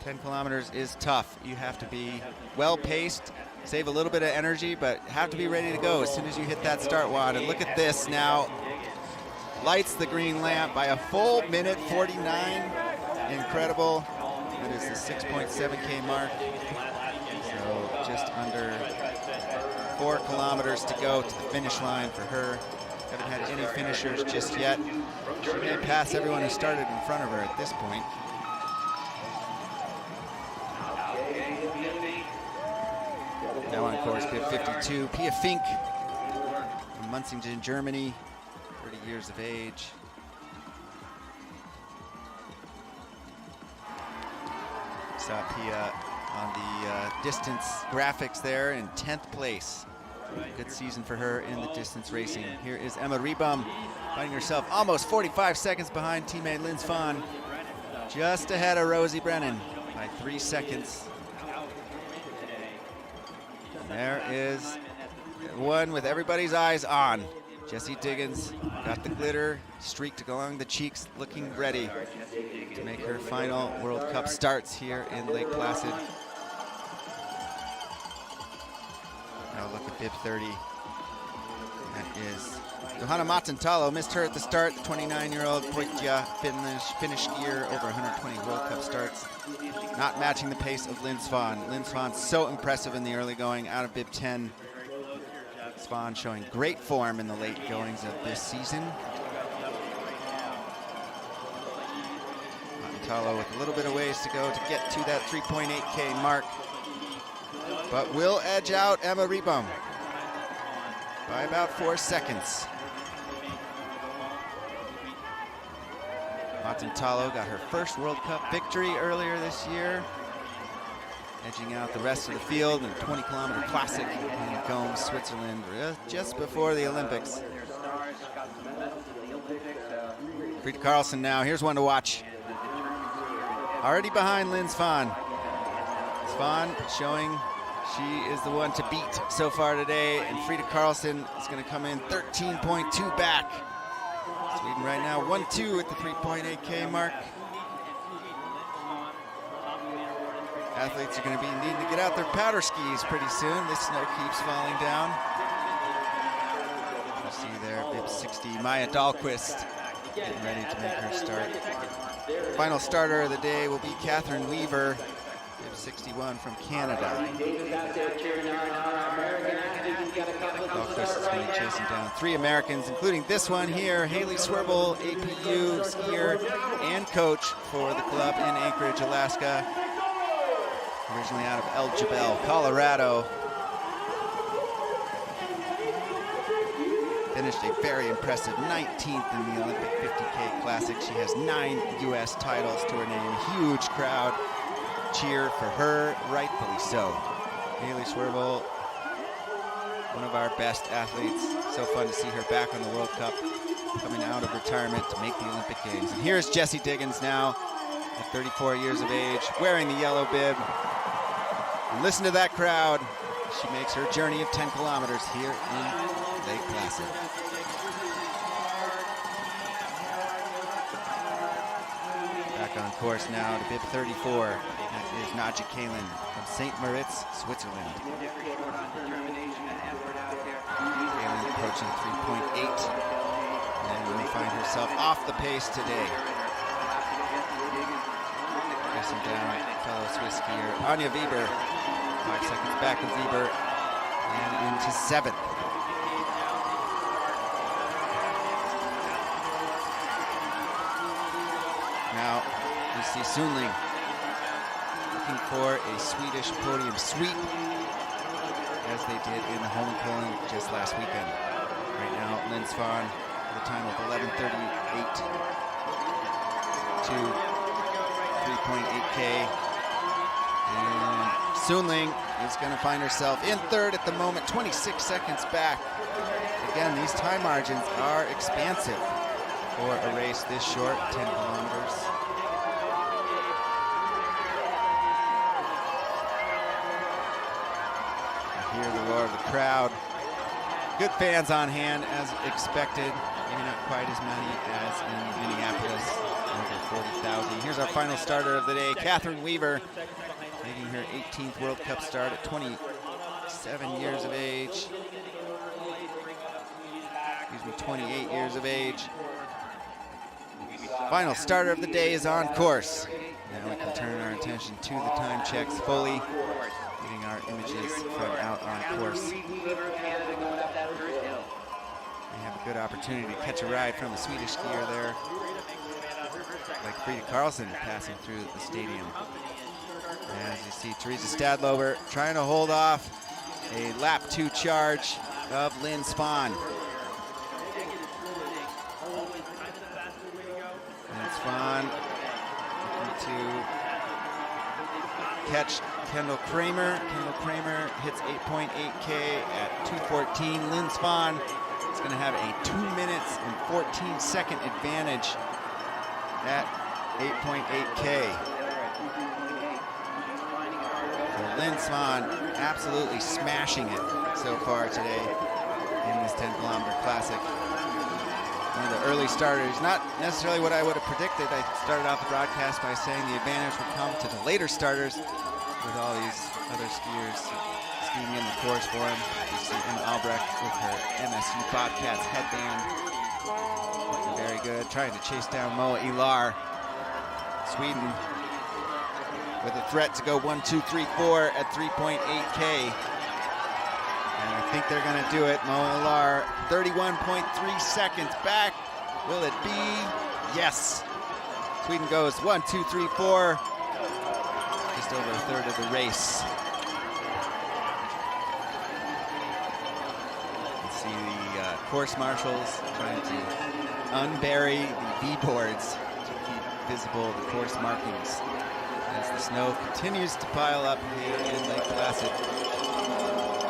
10 kilometers is tough. You have to be well-paced, save a little bit of energy, but have to be ready to go as soon as you hit that start wand. And look at this now. Lights the green lamp by a full minute 49. Incredible. That is the 6.7K mark. So just under 4 kilometers to go to the finish line for her. Haven't had any finishers just yet. She may pass everyone who started in front of her at this point. Now on course, bib 52, Pia Fink from Munsingen, Germany, 30 years of age. Saw Pia on the distance graphics there in 10th place. Good season for her in the distance racing. Here is Emma Ribam, finding herself almost 45 seconds behind teammate Lynn Svan, just ahead of Rosie Brennan by 3 seconds. There is one with everybody's eyes on. Jessie Diggins got the glitter streaked along the cheeks, looking ready to make her final World Cup starts here in Lake Placid. Now look at bib 30. That is Johanna Matantalo. Missed her at the start. The 29-year-old Poitja, Finnish skier, over 120 World Cup starts. Not matching the pace of Lynn Svan. Lynn Svan so impressive in the early going, out of bib 10. Svan showing great form in the late goings of this season. Matantalo with a little bit of ways to go to get to that 3.8K mark, but will edge out Emma Ribam by about 4 seconds. Matantalo got her first World Cup victory earlier this year, edging out the rest of the field in the 20-kilometer classic in Gome, Switzerland, just before the Olympics. Frida Karlsson now, here's one to watch. Already behind Lynn Svan. Svan showing she is the one to beat so far today, and Frida Karlsson is going to come in 13.2 back. Sweden right now 1-2 at the 3.8K mark. Athletes are going to be needing to get out their powder skis pretty soon. The snow keeps falling down. You see there, bib 60, Maya Dahlqvist getting ready to make her start. Final starter of the day will be Catherine Weaver, bib 61 from Canada. Dahlqvist is going to be chasing down 3 Americans, including this one here, Haley Swerble, APU skier and coach for the club in Anchorage, Alaska. Originally out of El Jebel, Colorado. Finished a very impressive 19th in the Olympic 50K Classic. She has 9 U.S. titles to her name. Huge crowd cheer for her, rightfully so. Haley Swerble, one of our best athletes. So fun to see her back on the World Cup, coming out of retirement to make the Olympic Games. And here's Jessie Diggins now, at 34 years of age, wearing the yellow bib. And listen to that crowd. She makes her journey of 10 kilometers here in Lake Placid. Back on course now to bib 34. That is Nadja Kalin from St. Moritz, Switzerland. Kalin approaching 3.8. And will find herself off the pace today. Pressing down fellow Swiss skier Anja Weber. 5 seconds back of Weber and into 7th. Now we see Sundling looking for a Swedish podium sweep, as they did in the Holmenkollen just last weekend. Right now, Lynn Svan with a time of 11:38 to 3.8K. And Sundling is going to find herself in 3rd at the moment, 26 seconds back. Again, these time margins are expansive for a race this short, 10 kilometers. You hear the roar of the crowd. Good fans on hand as expected. Maybe not quite as many as in Minneapolis, over 40,000. Here's our final starter of the day, Catherine Weaver, making her 18th World Cup start at 27 years of age. 28 years of age. Final starter of the day is on course. Now we can turn our attention to the time checks fully, getting our images from out on course. We have a good opportunity to catch a ride from the Swedish skier there, like Frida Karlsson passing through the stadium. As you see, Teresa Stadlober trying to hold off a lap 2 charge of Lynn Svan. Lynn Svan looking to catch Kendall Kramer. Kendall Kramer hits 8.8K at 2:14. Lynn Svan is going to have a 2 minutes and 14-second advantage at 8.8K. So Lynn Svan absolutely smashing it so far today in this 10-kilometer classic. One of the early starters, not necessarily what I would have predicted. I started off the broadcast by saying the advantage would come to the later starters with all these other skiers skiing in the course for him. You see Emma Albrecht with her MSU Bobcats headband. Looking very good, trying to chase down Moa Ilar. Sweden with a threat to go 1, 2, 3, 4 at 3.8K. And I think they're going to do it. Moa Ilar, 31.3 seconds back. Will it be? Yes. Sweden goes 1, 2, 3, 4. Just over a third of the race. You can see the course marshals trying to unbury the V-boards to keep visible the course markings as the snow continues to pile up here in Lake Placid.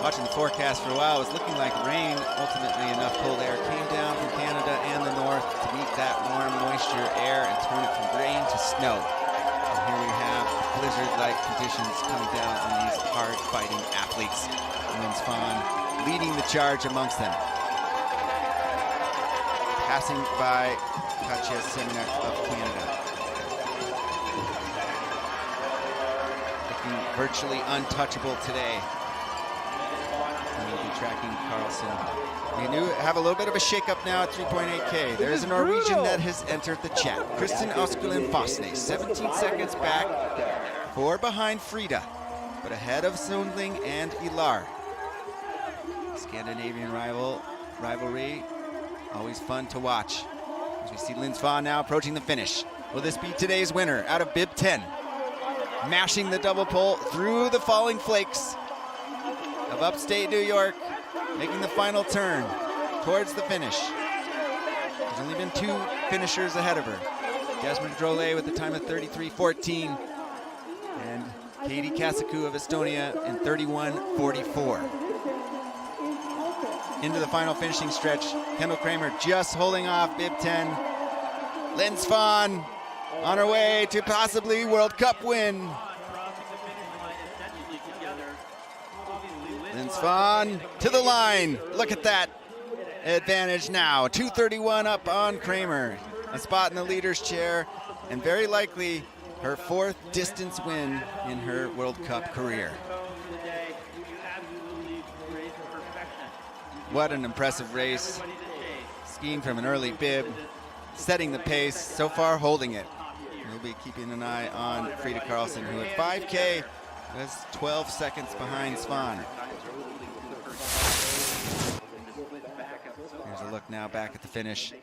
Watching the forecast for a while, it was looking like rain. Ultimately, enough cold air came down from Canada and the north to meet that warm moisture air and turn it from rain to snow. And here we have blizzard-like conditions coming down on these hard-fighting athletes. Lynn Svan leading the charge amongst them. Passing by Katja Semina of Canada. Looking virtually untouchable today. We'll be tracking Carlson. We do have a little bit of a shakeup now at 3.8K. There's a Norwegian that has entered the chat. Kristen Oskulin Fosne, 17 seconds back, 4 behind Frida, but ahead of Sundling and Ilar. Scandinavian rivalry, always fun to watch. As we see Lynn Svan now approaching the finish. Will this be today's winner out of bib 10? Mashing the double pole through the falling flakes of upstate New York, making the final turn towards the finish. There's only been 2 finishers ahead of her. Jasmine Drolet with a time of 33.14 and Katie Kasaku of Estonia in 31.44. Into the final finishing stretch. Kendall Kramer just holding off bib 10. Lynn Svan on her way to possibly World Cup win. Lynn Svan to the line. Look at that advantage now. 2:31 up on Kramer. A spot in the leader's chair, and very likely her 4th distance win in her World Cup career. What an impressive race. Skiing from an early bib, setting the pace, so far holding it. We'll be keeping an eye on Frida Karlsson, who at 5K was 12 seconds behind Svan. Here's a look now back at the finish.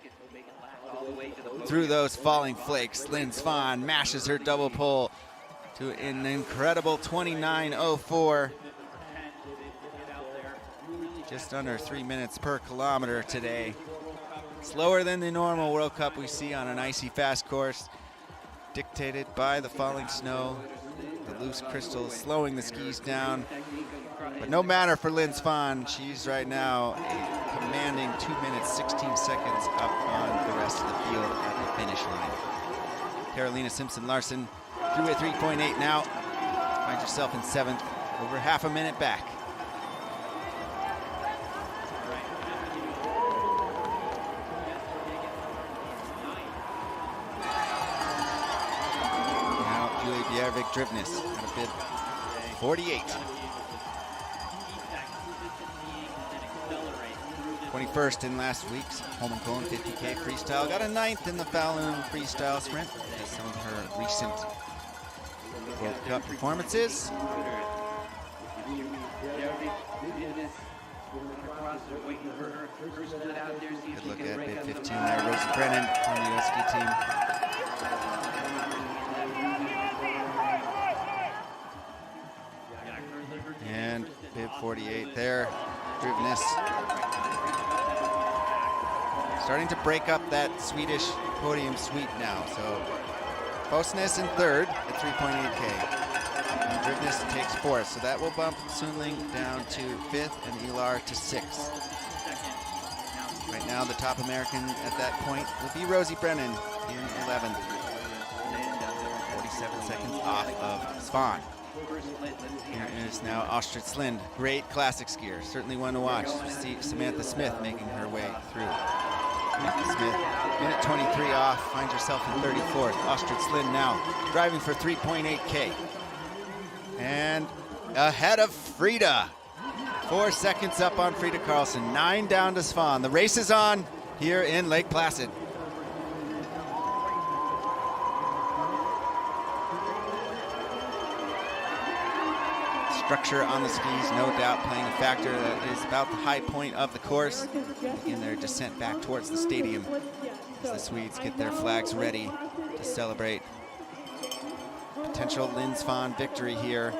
Through those falling flakes, Lynn Svan mashes her double pole to an incredible 29.04. Just under 3 minutes per kilometer today. Slower than the normal World Cup we see on an icy fast course, dictated by the falling snow, the loose crystals slowing the skis down. But no matter for Lynn Svan, she's right now a commanding 2 minutes, 16 seconds up on the rest of the field at the finish line. Carolina Simpson-Larsen through a 3.8 now. Finds herself in 7th, over half a minute back. Now Julie Bjervik-Drivnes at a bib 48. 21st in last week's Holmenkollen 50K freestyle. Got a 9th in the Falun freestyle sprint as some of her recent World Cup performances. Good look at bib 15 there. Rosie Brennan from the US ski team. And bib 48 there. Drivnes. Starting to break up that Swedish podium sweep now. So Fosnes in 3rd at 3.8K. And Drivnes takes 4th. So that will bump Sundling down to 5th and Ilar to 6th. Right now the top American at that point will be Rosie Brennan in 11th. 47 seconds off of Svan. Here is now Astrid Slind, great classic skier, certainly one to watch. See Samantha Smith making her way through. Samantha Smith, minute 23 off, finds herself in 34th. Astrid Slind now driving for 3.8K. And ahead of Frida. 4 seconds up on Frida Karlsson, 9 down to Svan. The race is on here in Lake Placid. Structure on the skis, no doubt playing a factor. That is about the high point of the course in their descent back towards the stadium as the Swedes get their flags ready to celebrate potential Lynn Svan victory here.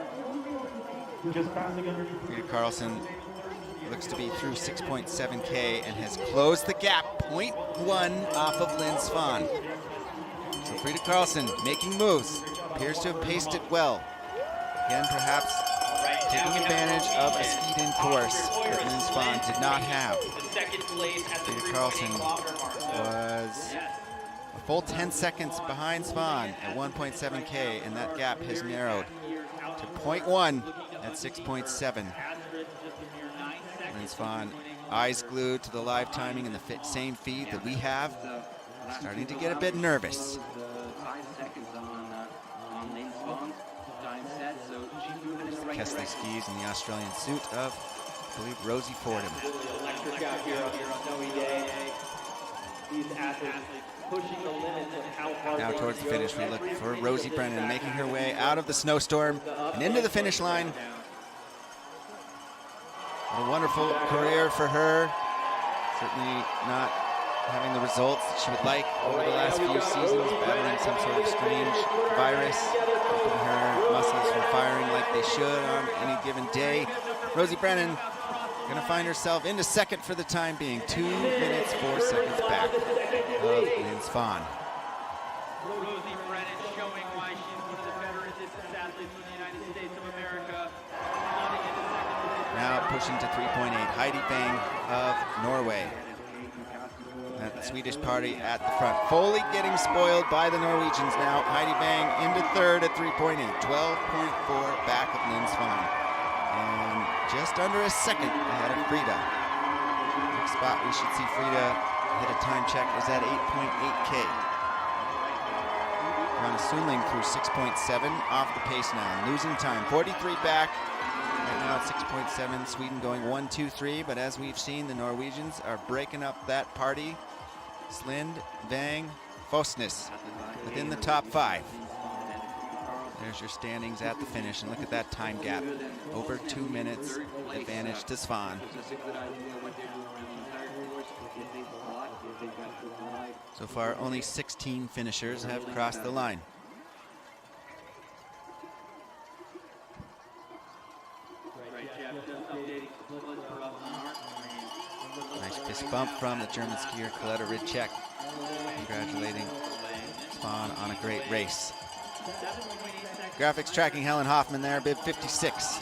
Frida Karlsson looks to be through 6.7K and has closed the gap, 0.1 off of Lynn Svan. So Frida Karlsson making moves, appears to have paced it well. Again, perhaps taking advantage of a skied-in course that Lynn Svan did not have. Frida Karlsson was, a full 10 seconds behind Svan at 1.7K, and that gap has narrowed to 0.1 at 6.7. And Svan, eyes glued to the live timing in the same feed that we have, starting to get a bit nervous. 5 seconds on Lynn Svan's time set, so she's moving in the right Kesley direction. skis in the Australian suit of, I believe, Rosie Fordham. Electric out here on a snowy day. These athletes pushing the limits of how hard Now they towards the can go. finish, we look for Rosie Brennan making her way out of the snowstorm and into the finish line. A wonderful career for her. Certainly not having the results that she would like over the last few seasons, battling some sort of strange virus, keeping her muscles from firing like they should on any given day. Rosie Brennan going to find herself into second for the time being, 2 minutes 4 seconds back of Lynn Svan. Rosie Brennan showing why she's one of the better distance athletes in the United States of America. Now pushing to 3.8, Heidi Bang of Norway. At the Swedish party at the front. Foley getting spoiled by the Norwegians now. Heidi Bang into third at 3.8, 12.4 back of Lynn Svan. And just under a second ahead of Frida. Next spot we should see Frida hit a time check is at 8.8K. Rana Sunling through 6.7, off the pace now, losing time, 43 back. Right now at 6.7, Sweden going 1, 2, 3, but as we've seen, the Norwegians are breaking up that party. Slind, Vang, Fosnes within the top 5. There's your standings at the finish, and look at that time gap. Over 2 minutes advantage to Svan. So far, only 16 finishers have crossed the line. Nice fist bump from the German skier Coletta Ridchek, congratulating Svan on a great race. Graphics tracking Helen Hoffman there, bib 56.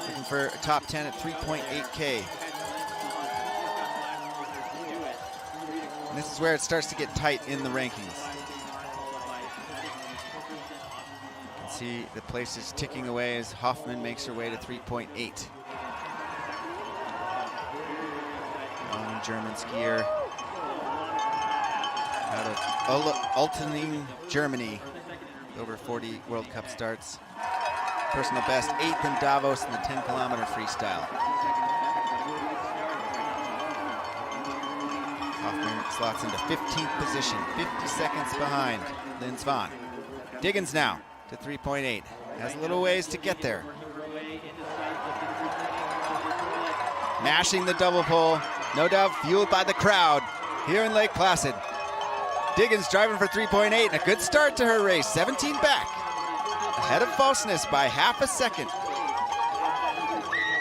Looking for a top 10 at 3.8K. And this is where it starts to get tight in the rankings. You can see the places ticking away as Hoffman makes her way to 3.8. German skier out of Altening, Germany. Over 40 World Cup starts. Personal best 8th in Davos in the 10-kilometer freestyle. Hoffman slots into 15th position, 50 seconds behind Lynn Svan. Diggins now to 3.8. Has a little ways to get there. Mashing the double pole. No doubt fueled by the crowd here in Lake Placid. Diggins driving for 3.8 and a good start to her race. 17 back. Ahead of Fosnes by half a second.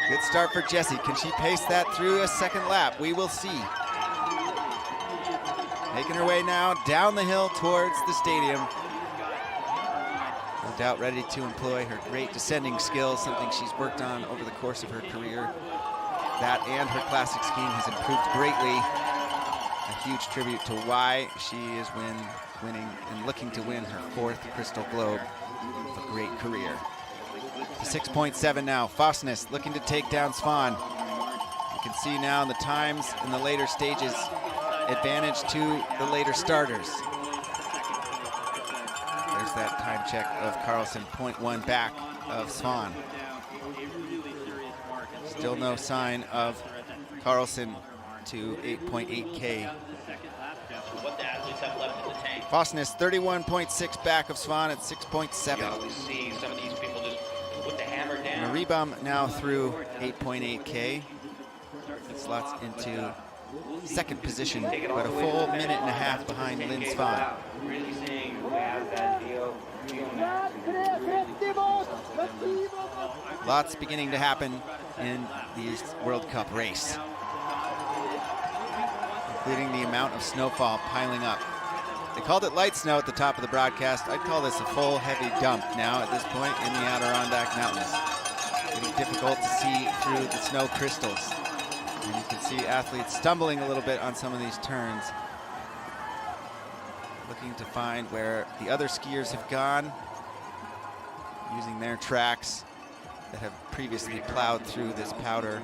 Good start for Jessie. Can she pace that through a second lap? We will see. Making her way now down the hill towards the stadium. No doubt ready to employ her great descending skills, something she's worked on over the course of her career. That and her classic skiing has improved greatly. A huge tribute to why she is winning and looking to win her 4th Crystal Globe. A great career. 6.7 now. Fosnes looking to take down Svan. You can see now in the times in the later stages, advantage to the later starters. There's that time check of Carlson, 0.1 back of Svan. Still no sign of Carlson to 8.8K. Fosnes 31.6 back of Svan at 6.7. See some of these people just put the hammer down. Maribam now through 8.8K. Slots into second position, but a full minute and a half behind Lynn Svan. Really seeing who has that deal. Lots beginning to happen in the World Cup race, including the amount of snowfall piling up. They called it light snow at the top of the broadcast. I'd call this a full heavy dump now at this point in the Adirondack Mountains. Getting difficult to see through the snow crystals. And you can see athletes stumbling a little bit on some of these turns. looking to find where the other skiers have gone, using their tracks that have previously plowed through this powder.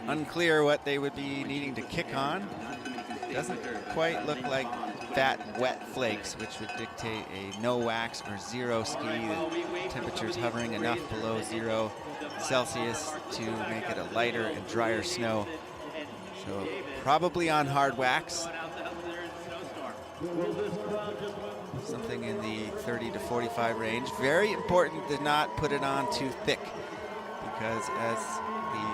Unclear what they would be needing to kick on. Doesn't quite look like fat, wet flakes, which would dictate a no wax or zero ski. The temperature's hovering enough below 0 Celsius to make it a lighter and drier snow. So probably on hard wax. Something in the 30 to 45 range. Very important to not put it on too thick, because as the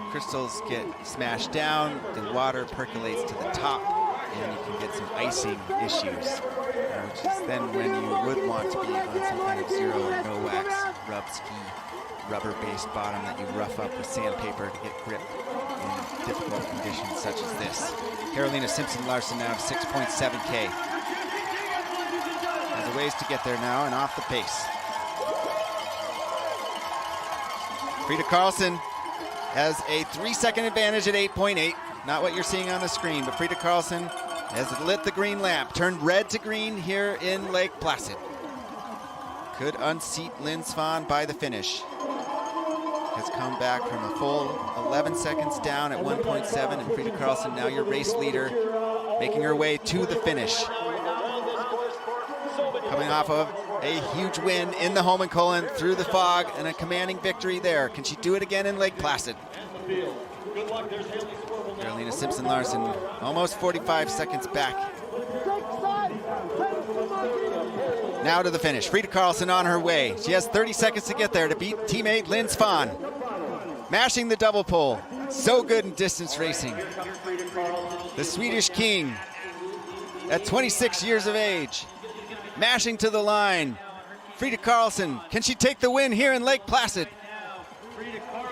crystals get smashed down, the water percolates to the top, and you can get some icing issues, which is then when you would want to be on some kind of zero or no wax rub ski, rubber-based bottom that you rough up with sandpaper to get grip in difficult conditions such as this. Carolina Simpson-Larsen now 6.7K. Has a ways to get there now and off the pace. Frida Karlsson has a 3-second advantage at 8.8. Not what you're seeing on the screen, but Frida Karlsson has lit the green lamp, turned red to green here in Lake Placid. Could unseat Lynn Svan by the finish. Has come back from a full 11 seconds down at 1.7, and Frida Karlsson, now your race leader, making her way to the finish. Coming off of a huge win in the Holmenkollen through the fog, and a commanding victory there. Can she do it again in Lake Placid? Carolina Simpson-Larsen almost 45 seconds back. Now to the finish. Frida Karlsson on her way. She has 30 seconds to get there to beat teammate Lynn Svan. Mashing the double pole. So good in distance racing. The Swedish king at 26 years of age. Mashing to the line. Frida Karlsson, can she take the win here in Lake Placid?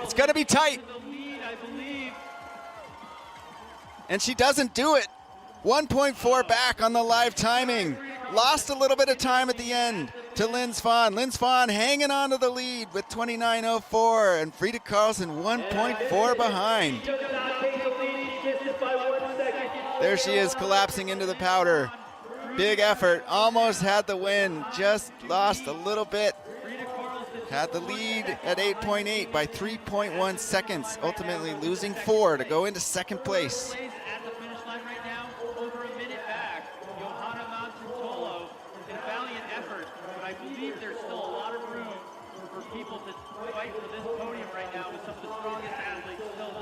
It's going to be tight. And she doesn't do it. 1.4 back on the live timing. Lost a little bit of time at the end to Lynn Svan. Lynn Svan hanging on to the lead with 29.04, and Frida Karlsson 1.4 behind. There she is, collapsing into the powder. Big effort, almost had the win, just lost a little bit. Had the lead at 8.8 by 3.1 seconds, ultimately losing 4 to go into second place.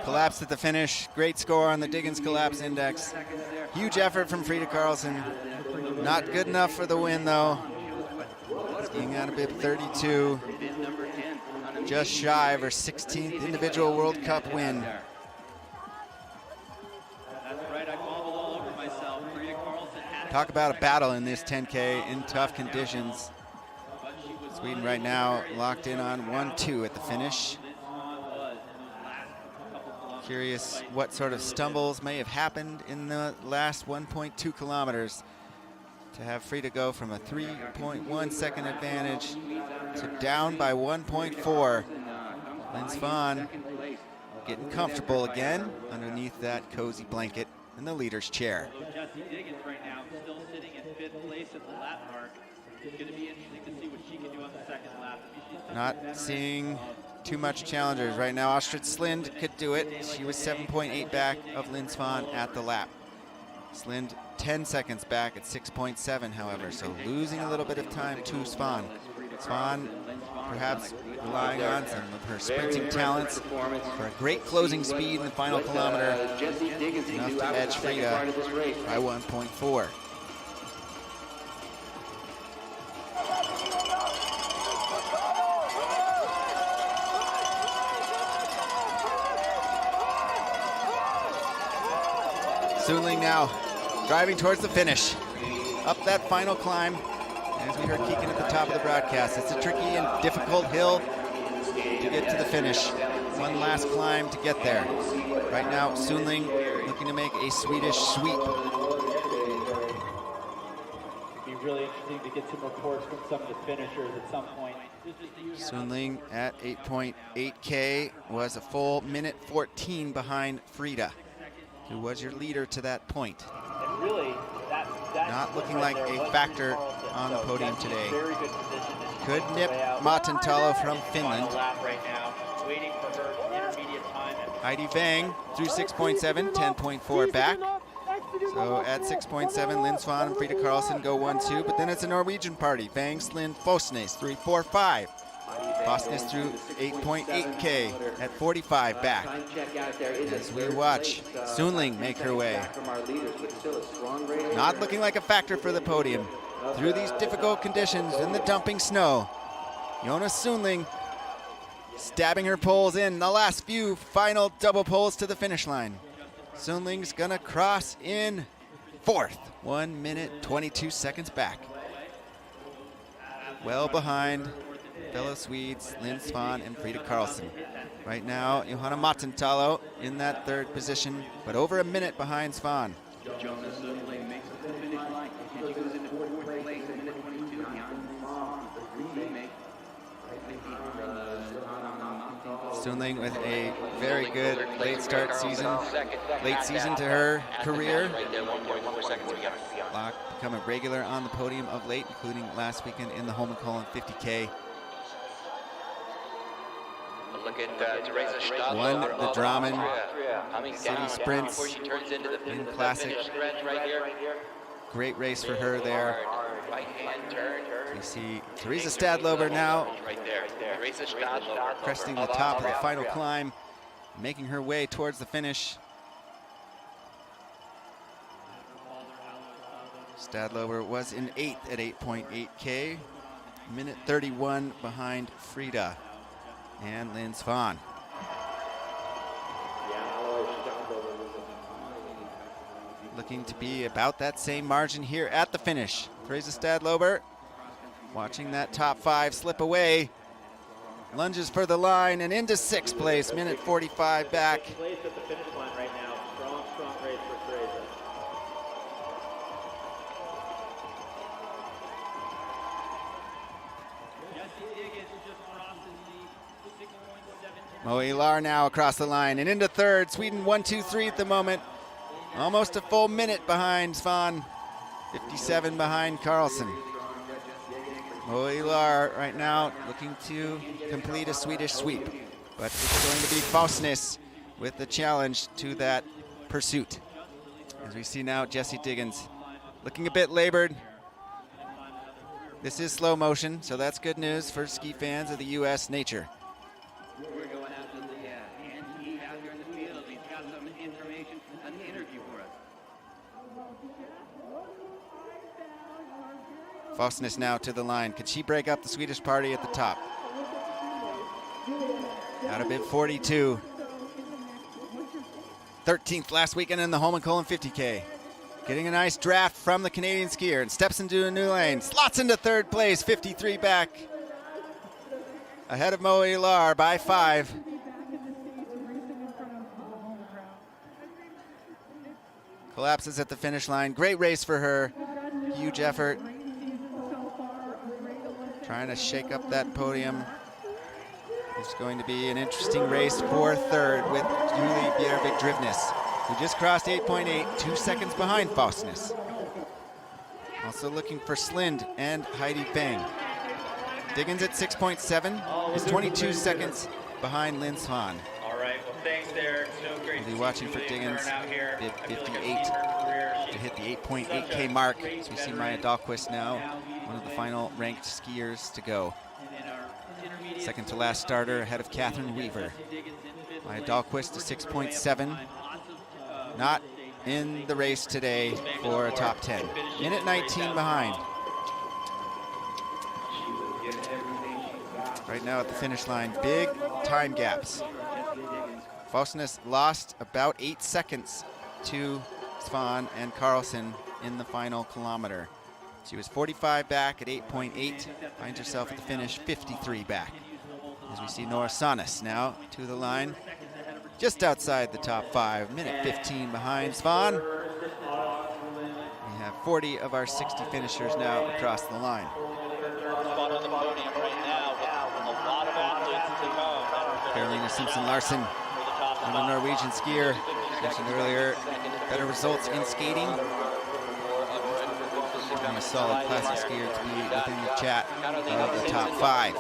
Collapsed at the finish. Great score on the Diggins collapse index. Huge effort from Frida Karlsson. Not good enough for the win though. Skiing out a bib 32. Just shy of her 16th individual World Cup win. Talk about a battle in this 10K in tough conditions. Sweden right now locked in on 1-2 at the finish. Curious what sort of stumbles may have happened in the last 1.2 kilometers to have Frida go from a 3.1 second advantage to down by 1.4. Lynn Svan getting comfortable again underneath that cozy blanket in the leader's chair. Diggins right now still sitting in 5th place at the lap mark. It's going to be interesting to see what she can do on the second lap. Not seeing too much challengers right now. Astrid Slind could do it. She was 7.8 back of Lynn Svan at the lap. Slind 10 seconds back at 6.7, however, so losing a little bit of time to Svan. Svan perhaps relying on some of her sprinting talents for a great closing speed in the final kilometer, enough to edge Frida by 1.4. Suling now driving towards the finish. Up that final climb. As we heard Keegan at the top of the broadcast, it's a tricky and difficult hill to get to the finish. One last climb to get there. Right now, Suling looking to make a Swedish sweep. It'd be really interesting to get some reports from some of the finishers at some point. Suling at 8.8K was a full minute 14 behind Frida, who was your leader to that point. really, Not looking like a factor on the podium today. Very good position. Could nip Matantalo from Finland. Right now, waiting for her intermediate time. Heidi Vang through 6.7, 10.4 back. So at 6.7, Lynn Svan and Frida Karlsson go 1-2, but then it's a Norwegian party. Vang, Slind, Fosnes, 3.45. Fosnes through 8.8K at 45 back. As we watch Sunling make her way. Not looking like a factor for the podium. Through these difficult conditions in the dumping snow. Jonas Sunling stabbing her poles in the last few final double poles to the finish line. Sunling's gonna cross in fourth. 1 minute, 22 seconds back. Well behind fellow Swedes, Lynn Svan and Frida Karlsson. Right now, Johanna Matantalo in that third position, but over a minute behind Svan. Jonas Sunling makes it to the finish line and she goes into fourth place in minute 22. Sunling with a very good late start season, late season to her career. Locke become a regular on the podium of late, including last weekend in the Holmenkollen 50K. Look at Teresa Stadler. Won the Drammen City Sprints in Classic. Great race for her there. We see Teresa Stadlober now cresting the top of the final climb, making her way towards the finish. Stadlober was in 8th at 8.8K, minute 31 behind Frida and Lynn Svan. Looking to be about that same margin here at the finish. Teresa Stadlober watching that top 5 slip away. Lunges for the line and into 6th place, minute 45 back. Place at the finish line right now. Strong race for Teresa. Moe Ilar now across the line and into 3rd. Sweden 1-2-3 at the moment. Almost a full minute behind Svan. 57 behind Karlsson. Moe Ilar right now looking to complete a Swedish sweep. But it's going to be Fosnes with the challenge to that pursuit. As we see now, Jessie Diggins looking a bit labored. This is slow motion, so that's good news for ski fans of the U.S. nature. We're going out to the Andy out here in the field. He's got some information, an interview for us. Fosnes now to the line. Could she break up the Swedish party at the top? Out of bid 42. 13th last weekend in the Holmenkollen 50K. Getting a nice draft from the Canadian skier and steps into a new lane. Slots into 3rd place, 53 back. Ahead of Moe Ilar by 5. Collapses at the finish line. Great race for her. Huge effort. Trying to shake up that podium. It's going to be an interesting race for 3rd with Julie Bjervik-Drivnes, who just crossed 8.8, 2 seconds behind Fosnes. Also looking for Slind and Heidi Bang. Diggins at 6.7 is 22 seconds behind Lynn Svan. All right, well, thanks there. So great. We'll be watching for Diggins, bid 58 to hit the 8.8K mark. So we see Maya Dahlqvist now, one of the final ranked skiers to go. Second to last starter ahead of Catherine Weaver. Maya Dahlqvist to 6.7. Not in the race today for a top 10. Minute 19 behind. Right now at the finish line, big time gaps. Fosnes lost about 8 seconds to Svan and Karlsson in the final kilometer. She was 45 back at 8.8, finds herself at the finish 53 back. As we see Nora Sanis now to the line, just outside the top 5, minute 15 behind Svan. We have 40 of our 60 finishers now across the line. Spot on the podium right now with a lot of athletes to come. Carolina Simpson-Larsen, another Norwegian skier, mentioned earlier, better results in skating solid classic skier to be within the chat of the top 5.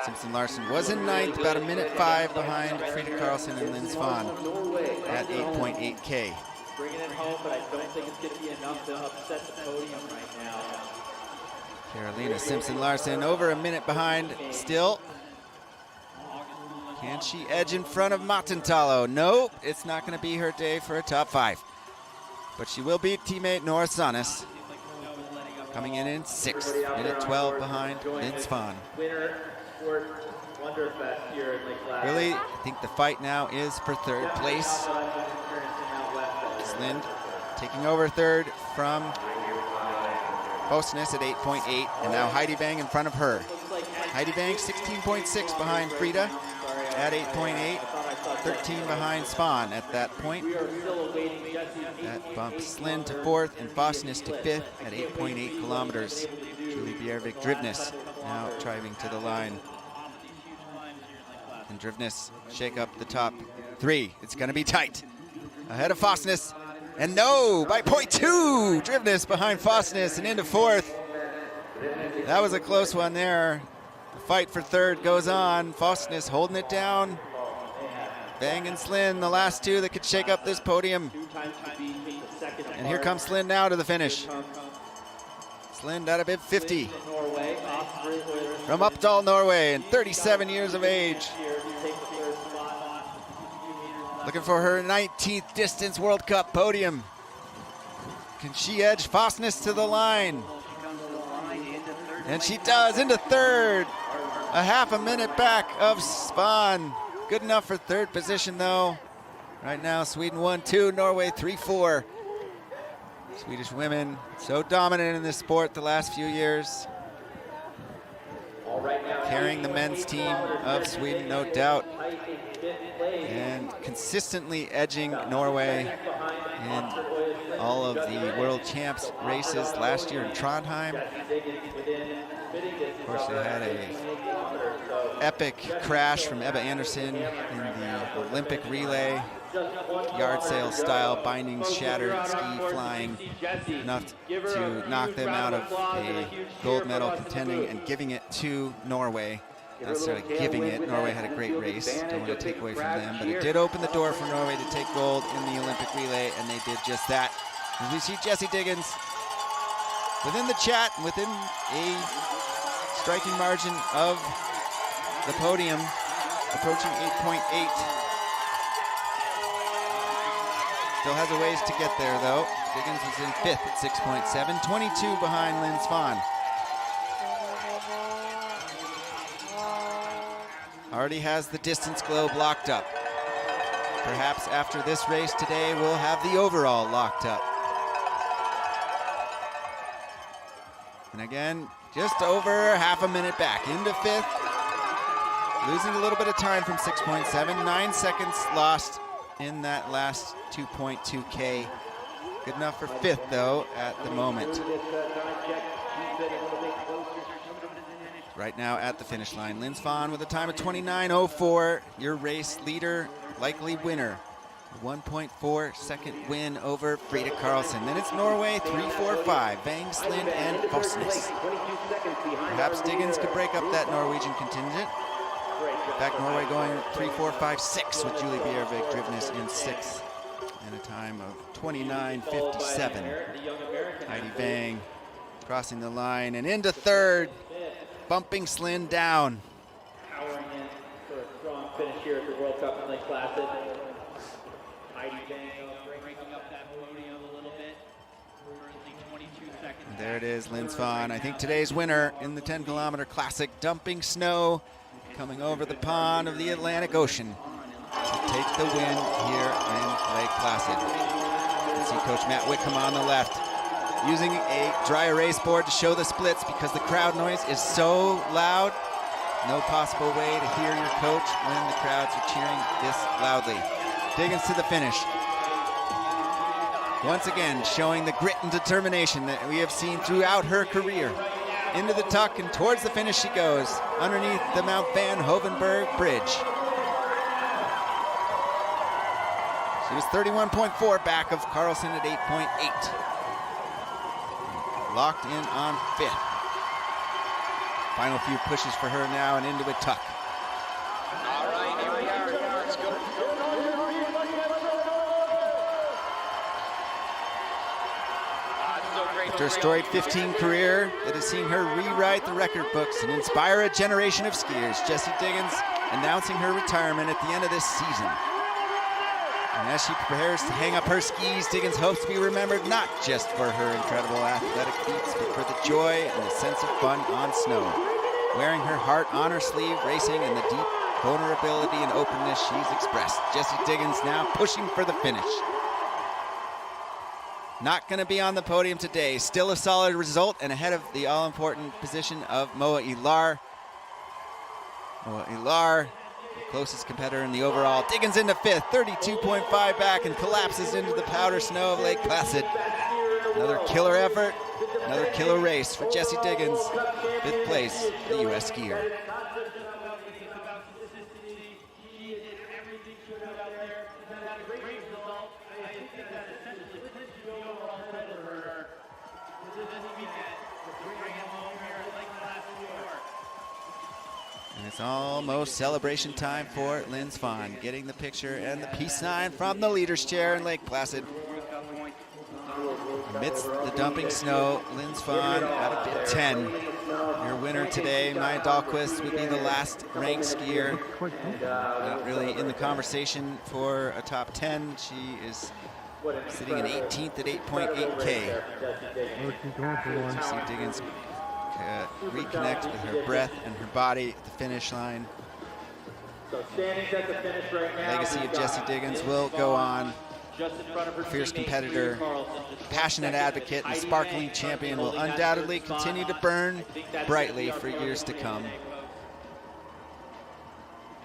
Simpson Larsen was in 9th, about a minute 5 behind Frida Karlsson and Lynn Svan at 8.8K. Bringing it home, but I don't think it's going to be enough to upset the podium right now. Carolina Simpson Larsen over a minute behind still. Can she edge in front of Matentalo? No, it's not going to be her day for a top 5. But she will beat teammate Nora Sonis, coming in 6th, minute 12 behind Lynn Svan. Really, I think the fight now is for 3rd place. Slind taking over 3rd from Bosnes at 8.8, and now Heidi Bang in front of her. Heidi Bang 16.6 behind Frida at 8.8, 13 behind Svan at that point. That bumps Slind to 4th and Bosnes to 5th at 8.8 kilometers. Julie Bjervik-Drivnes now driving to the line. And Drivnes shake up the top 3. It's going to be tight. Ahead of Fosnes. And no, by 0.2, Drivnes behind Fosnes and into 4th. That was a close one there. The fight for 3rd goes on. Fosnes holding it down. Bang and Slind, the last 2 that could shake up this podium. And here comes Slind now to the finish. Slind at a bib 50. From Uppdal, Norway, and 37 years of age. Looking for her 19th distance World Cup podium. Can she edge Fosnes to the line? And she does, into 3rd. A half a minute back of Svan. Good enough for 3rd position though. Right now Sweden 1-2, Norway 3-4. Swedish women so dominant in this sport the last few years. Carrying the men's team of Sweden, no doubt. And consistently edging Norway in all of the world champs races last year in Trondheim. Of course, they had a epic crash from Ebba Andersson in the Olympic relay. Yard sail style, bindings shattered, ski flying, enough to knock them out of a gold medal contending and giving it to Norway. Not necessarily giving it. Norway had a great race. Don't want to take away from them, but it did open the door for Norway to take gold in the Olympic relay, and they did just that. As we see Jessie Diggins within the chat, within a striking margin of the podium, approaching 8.8. Still has a ways to get there, though. Diggins is in 5th at 6.7, 22 behind Lynn Svan. Already has the distance globe locked up. Perhaps after this race today, we'll have the overall locked up. And again, just over half a minute back into 5th. Losing a little bit of time from 6.7, 9 seconds lost in that last 2.2K. Good enough for 5th though at the moment. Right now at the finish line, Lynn Svan with a time of 29.04, your race leader, likely winner. 1.4 second win over Frida Karlsson. Then it's Norway 3-4-5, Bang, Slind, and Fosnes. Perhaps Diggins could break up that Norwegian contingent. In fact, Norway going 3-4-5-6 with Julie Bjervik-Drivnes in 6th. And a time of 29.57. Heidi Bang crossing the line and into 3rd. Bumping Slind down. Powering in for a strong finish here at the World Cup in Lake Placid. Heidi Bang breaking up that podium a little bit. Currently 22 seconds. And there it is, Lynn Svan. I think today's winner in the 10-kilometer classic, dumping snow, coming over the pond of the Atlantic Ocean to take the win here in Lake Placid. You see Coach Matt Wickham on the left, using a dry erase board to show the splits because the crowd noise is so loud. No possible way to hear your coach when the crowds are cheering this loudly. Diggins to the finish. Once again, showing the grit and determination that we have seen throughout her career. Into the tuck and towards the finish she goes, underneath the Mount Van Hovenberg Bridge. She was 31.4 back of Carlson at 8.8. Locked in on 5th. Final few pushes for her now and into a tuck. All right, here we are. Let's go. After a storied 15 career that has seen her rewrite the record books and inspire a generation of skiers, Jessie Diggins announcing her retirement at the end of this season. And as she prepares to hang up her skis, Diggins hopes to be remembered not just for her incredible athletic feats, but for the joy and the sense of fun on snow. Wearing her heart on her sleeve, racing in the deep vulnerability and openness she's expressed. Jessie Diggins now pushing for the finish. Not going to be on the podium today. Still a solid result and ahead of the all-important position of Moa Ilar. Moa Ilar, the closest competitor in the overall. Diggins into 5th, 32.5 back, and collapses into the powder snow of Lake Placid. Another killer effort, another killer race for Jessie Diggins. 5th place for the U.S. skier. And it's almost celebration time for Lynn Svan, getting the picture and the peace sign from the leader's chair in Lake Placid. Amidst the dumping snow, Lynn Svan out of bib 10. Your winner today, Maya Dahlquist, would be the last ranked skier. Not really in the conversation for a top 10. She is sitting in 18th at 8.8K. So see Diggins reconnect with her breath and her body at the finish line. Legacy of Jessie Diggins will go on. Fierce competitor, passionate advocate, and sparkling champion will undoubtedly continue to burn brightly for years to come.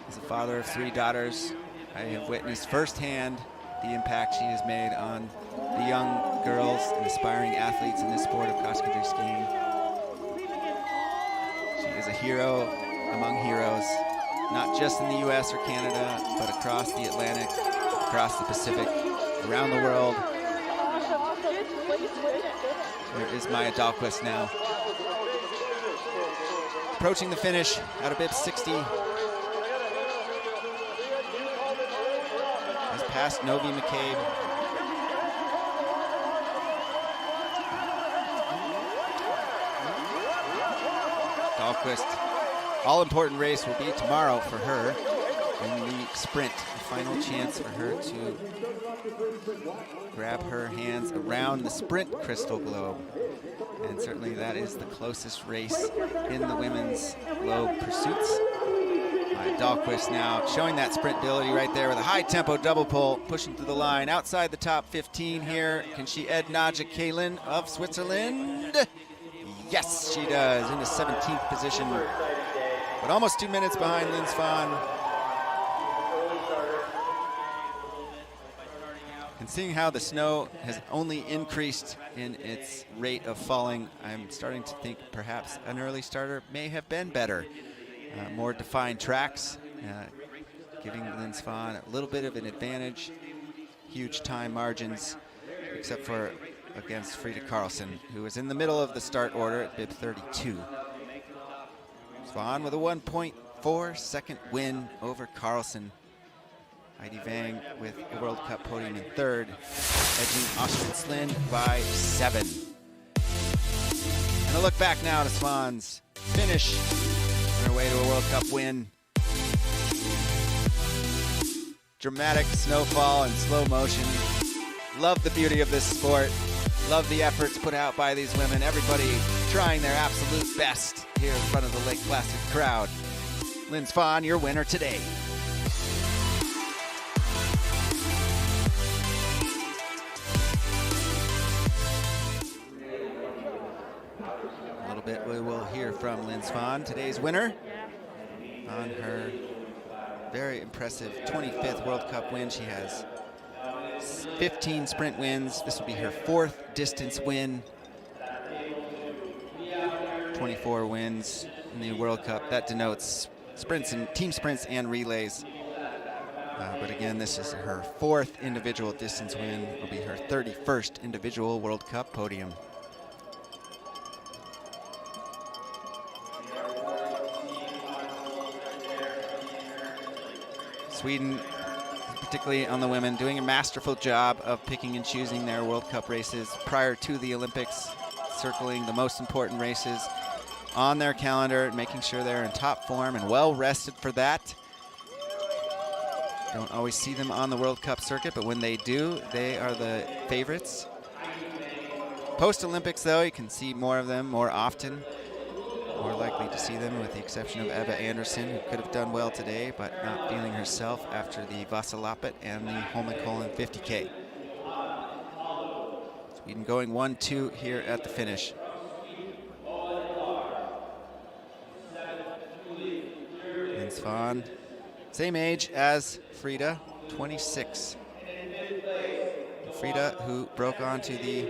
As a father of 3 daughters, I have witnessed firsthand the impact she has made on the young girls and aspiring athletes in this sport of cross-country skiing. She is a hero among heroes, not just in the US or Canada, but across the Atlantic, across the Pacific, around the world. There is Maya Dahlquist now. Approaching the finish out of bib 60. Has passed Novi McCabe. Dahlquist, all-important race will be tomorrow for her in the sprint. The final chance for her to grab her hands around the sprint crystal globe. And certainly that is the closest race in the women's globe pursuits. Dahlquist now showing that sprint ability right there with a high tempo double pull, pushing through the line outside the top 15 here. Can she edge Nadja Kalin of Switzerland? Yes, she does, in the 17th position, but almost 2 minutes behind Lynn Svan. And seeing how the snow has only increased in its rate of falling, I'm starting to think perhaps an early starter may have been better. More defined tracks, giving Lynn Svan a little bit of an advantage. Huge time margins, except for against Frida Karlsson, who was in the middle of the start order at bib 32. Svan with a 1.4 second win over Karlsson. Heidi Wang with the World Cup podium in 3rd, edging Auschwitz Lynn by 7. And a look back now to Svan's finish on her way to a World Cup win. Dramatic snowfall in slow motion. Love the beauty of this sport. Love the efforts put out by these women. Everybody trying their absolute best here in front of the Lake Placid crowd. Lynn Svan, your winner today. A little bit we will hear from Lynn Svan, today's winner, on her very impressive 25th World Cup win. She has 15 sprint wins. This will be her 4th distance win. 24 wins in the World Cup. That denotes sprints and team sprints and relays. But again, this is her 4th individual distance win. It'll be her 31st individual World Cup podium. Sweden, particularly on the women, doing a masterful job of picking and choosing their World Cup races prior to the Olympics, circling the most important races on their calendar, making sure they're in top form and well rested for that. Don't always see them on the World Cup circuit, but when they do, they are the favorites. Post-Olympics, though, you can see more of them more often. More likely to see them, with the exception of Ebba Andersson, who could have done well today, but not feeling herself after the Vasaloppet and the Holmenkollen 50K. Sweden going 1-2 here at the finish. And Svan, same age as Frida, 26. Frida, who broke onto the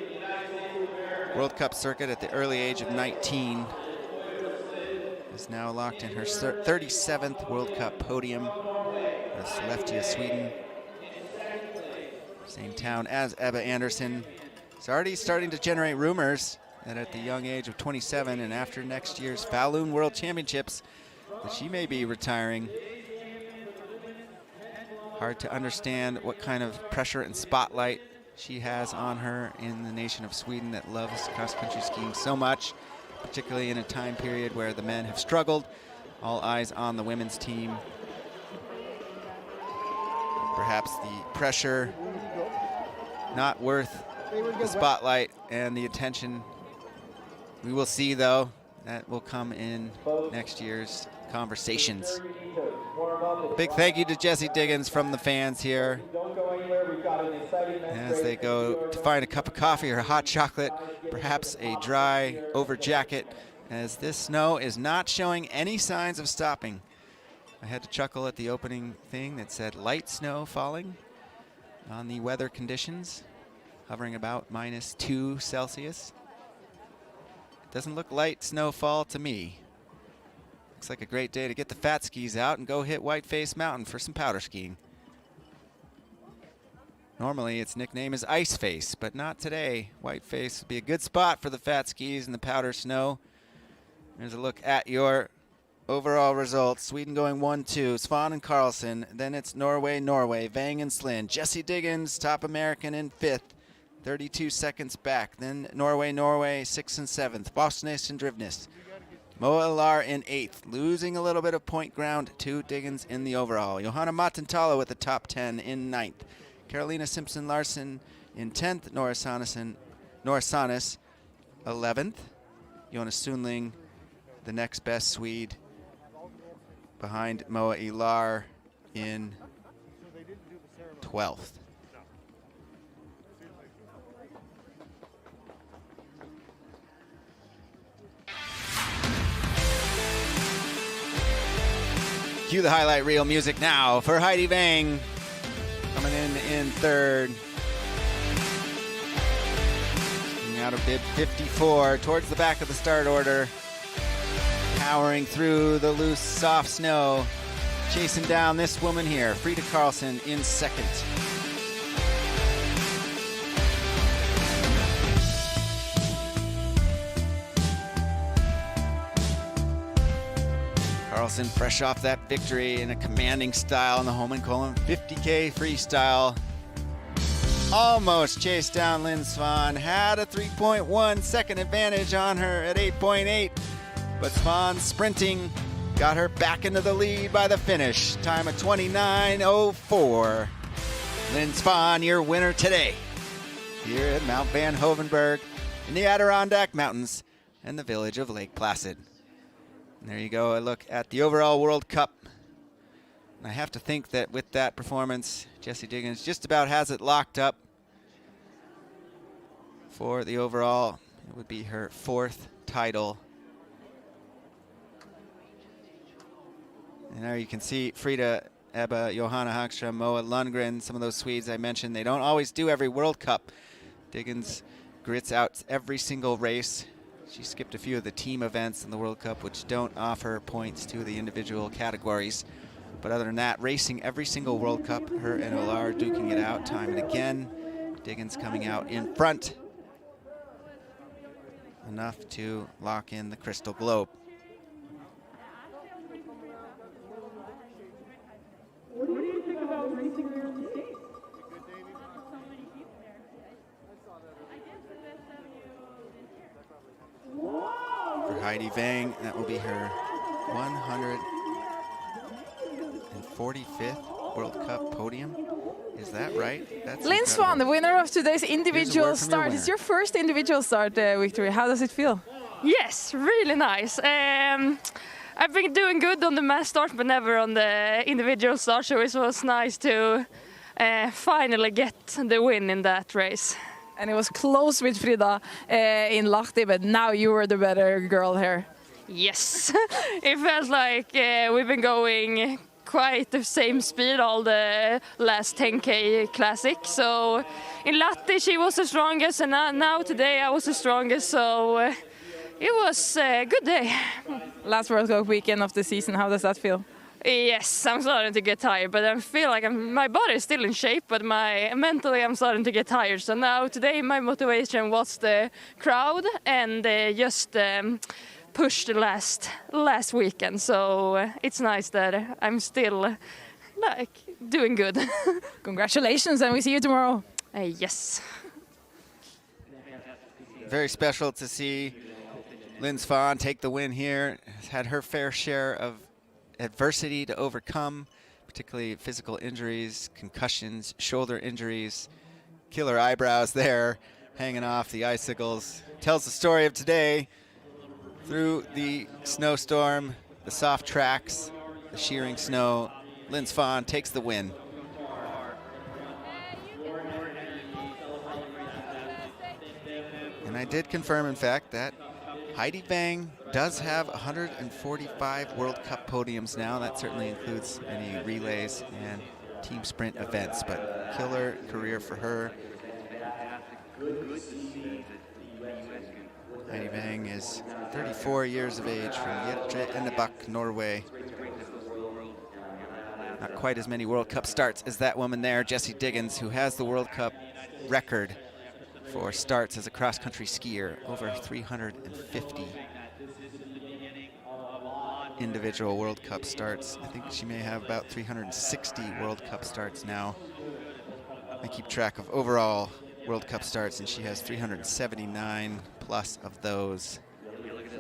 World Cup circuit at the early age of 19, is now locked in her 37th World Cup podium with Sollefteå, Sweden. Same town as Ebba Andersson. It's already starting to generate rumors that at the young age of 27 and after next year's Falun World Championships, that she may be retiring. Hard to understand what kind of pressure and spotlight she has on her in the nation of Sweden that loves cross-country skiing so much, particularly in a time period where the men have struggled. All eyes on the women's team. Perhaps the pressure not worth the spotlight and the attention. We will see, though. That will come in next year's conversations. A big thank you to Jessie Diggins from the fans here as they go to find a cup of coffee or a hot chocolate, perhaps a dry over jacket, as this snow is not showing any signs of stopping. I had to chuckle at the opening thing that said light snow falling on the weather conditions, hovering about -2 Celsius. Doesn't look light snowfall to me. Looks like a great day to get the fat skis out and go hit Whiteface Mountain for some powder skiing. Normally its nickname is Iceface, but not today. Whiteface would be a good spot for the fat skis and the powder snow. There's a look at your overall results. Sweden going 1-2, Svan and Carlsen. Then it's Norway, Vang and Slind. Jessie Diggins, top American in 5th. 32 seconds back. Then Norway, 6th and 7th. Bosnes and Drivnes. Moa Ilar in 8th, losing a little bit of point ground to Diggins in the overall. Johanna Matentala with the top 10 in 9th. Carolina Simpson-Larsen in 10th. Nora Sanis 11th. Jonas Sundling, the next best Swede, behind Moa Ilar in 12th. Cue the highlight reel music now for Heidi Vang, coming in 3rd. Out of bid 54, towards the back of the start order. Powering through the loose, soft snow. Chasing down this woman here, Frida Karlsson in 2nd. Karlsson fresh off that victory in a commanding style in the Holmenkollen 50K freestyle. Almost chased down Lynn Svan, had a 3.1 second advantage on her at 8.8, but Svan sprinting got her back into the lead by the finish. Time of 29:04. Lynn Svan, your winner today here at Mount Van Hovenberg in the Adirondack Mountains and the village of Lake Placid. And there you go, a look at the overall World Cup. And I have to think that with that performance, Jessie Diggins just about has it locked up for the overall. It would be her 4th title. And there you can see Frida, Ebba, Johanna Hagström, Moa Lundgren, some of those Swedes I mentioned. They don't always do every World Cup. Diggins grits out every single race. She skipped a few of the team events in the World Cup, which don't offer points to the individual categories. But other than that, racing every single World Cup, her and Olar duking it out time and again. Diggins coming out in front. Enough to lock in the Crystal Globe. What do you think about racing here in the States? For Heidi Vang, that will be her 145th World Cup podium. Is that right? That's Lynn Swan, the winner of today's individual start. It's your first individual start, Victoria. How does it feel? Yes, really nice. I've been doing good on the mass start, but never on the individual start, so it was nice to finally get the win in that race. And it was close with Frida in Lahti, but now you were the better girl here. Yes, it felt like we've been going quite the same speed all the last 10K classic. So in Lahti she was the strongest, and now today I was the strongest, so it was a good day. Last World Cup weekend of the season, how does that feel? Yes, I'm starting to get tired, but I feel like my body is still in shape, but mentally I'm starting to get tired. So now today my motivation was the crowd and just push the last weekend. So it's nice that I'm still doing good. Congratulations, and we see you tomorrow. Yes. Very special to see Lynn Swan take the win here. Has had her fair share of adversity to overcome, particularly physical injuries, concussions, shoulder injuries. Killer eyebrows there, hanging off the icicles. Tells the story of today through the snowstorm, the soft tracks, the shearing snow. Lynn Swan takes the win. And I did confirm, in fact, that Heidi Vang does have 145 World Cup podiums now. That certainly includes any relays and team sprint events, but killer career for her. Heidi Vang is 34 years of age from Enebakk, Norway. Not quite as many World Cup starts as that woman there, Jessie Diggins, who has the World Cup record for starts as a cross-country skier, over 350 individual World Cup starts. I think she may have about 360 World Cup starts now. I keep track of overall World Cup starts, and she has 379 plus of those,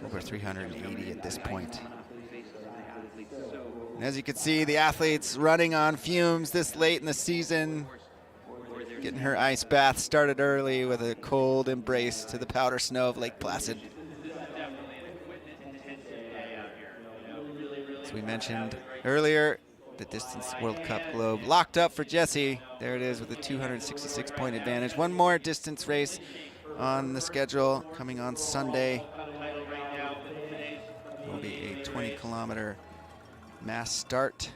over 380 at this point. And as you can see, the athletes running on fumes this late in the season, getting her ice bath started early with a cold embrace to the powder snow of Lake Placid. As we mentioned earlier, the Distance World Cup Globe locked up for Jessie. There it is with a 266-point advantage. One more distance race on the schedule coming on Sunday. It will be a 20-kilometer mass start.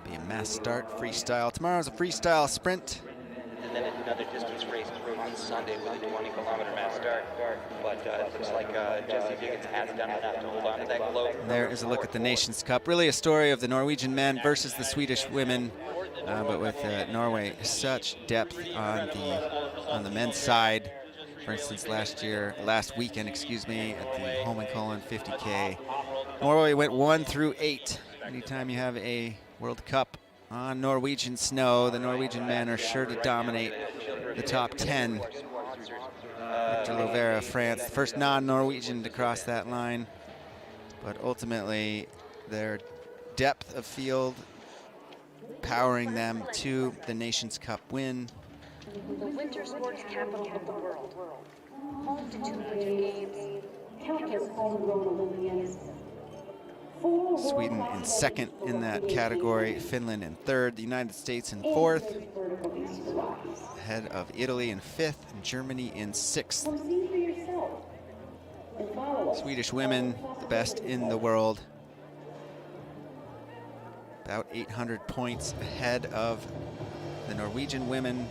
Be a mass start freestyle. Tomorrow's a freestyle sprint. And then another distance race on Sunday with a 20-kilometer mass start. But it looks like Jessie Diggins has done enough to hold on to that globe. And there is a look at the Nations Cup. Really a story of the Norwegian men versus the Swedish women. But with Norway, such depth on the men's side. For instance, last weekend, at the Holmenkollen 50K, Norway went 1 through 8. Anytime you have a World Cup on Norwegian snow, the Norwegian men are sure to dominate the top 10. Victor Lovera of France, the first non-Norwegian to cross that line. But ultimately, their depth of field powering them to the Nations Cup win. The winter sports capital of the world, home to 200 games, countless homegrown Olympians. Sweden in second in that category, Finland in third, the United States in fourth, ahead of Italy in fifth, and Germany in sixth. Swedish women, the best in the world, about 800 points ahead of the Norwegian women.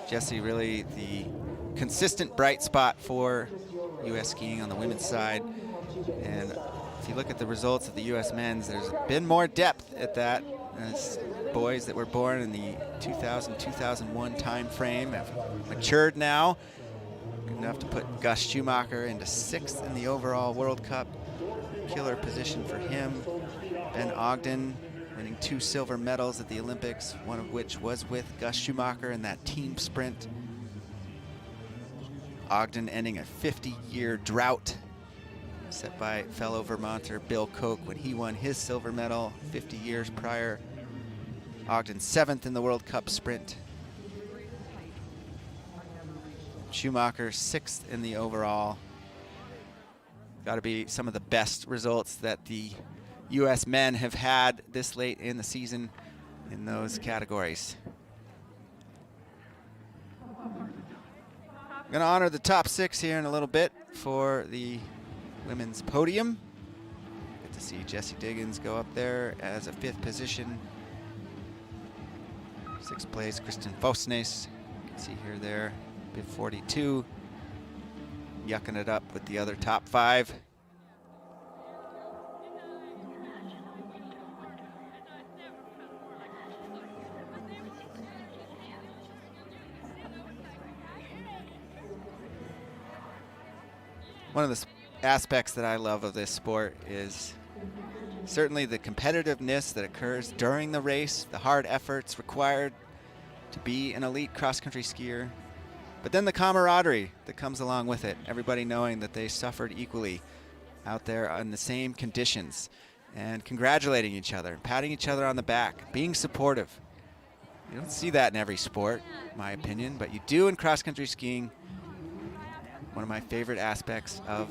Jessie really the consistent bright spot for U.S. skiing on the women's side. And if you look at the results of the U.S. men's, there's been more depth at that. As boys that were born in the 2000-2001 time frame have matured now. Good enough to put Gus Schumacher into 6th in the overall World Cup. Killer position for him. Ben Ogden winning 2 silver medals at the Olympics, one of which was with Gus Schumacher in that team sprint. Ogden ending a 50-year drought set by fellow Vermonter Bill Koch when he won his silver medal 50 years prior. Ogden 7th in the World Cup sprint. Schumacher 6th in the overall. Got to be some of the best results that the U.S. men have had this late in the season in those categories. I'm going to honor the top 6 here in a little bit for the women's podium. Good to see Jessie Diggins go up there as a 5th position. 6th place, Kristen Fosnes. You can see her there, bib 42. Yucking it up with the other top 5. One of the aspects that I love of this sport is certainly the competitiveness that occurs during the race, the hard efforts required to be an elite cross-country skier, but then the camaraderie that comes along with it, everybody knowing that they suffered equally out there in the same conditions, and congratulating each other, patting each other on the back, being supportive. You don't see that in every sport, in my opinion, but you do in cross-country skiing. One of my favorite aspects of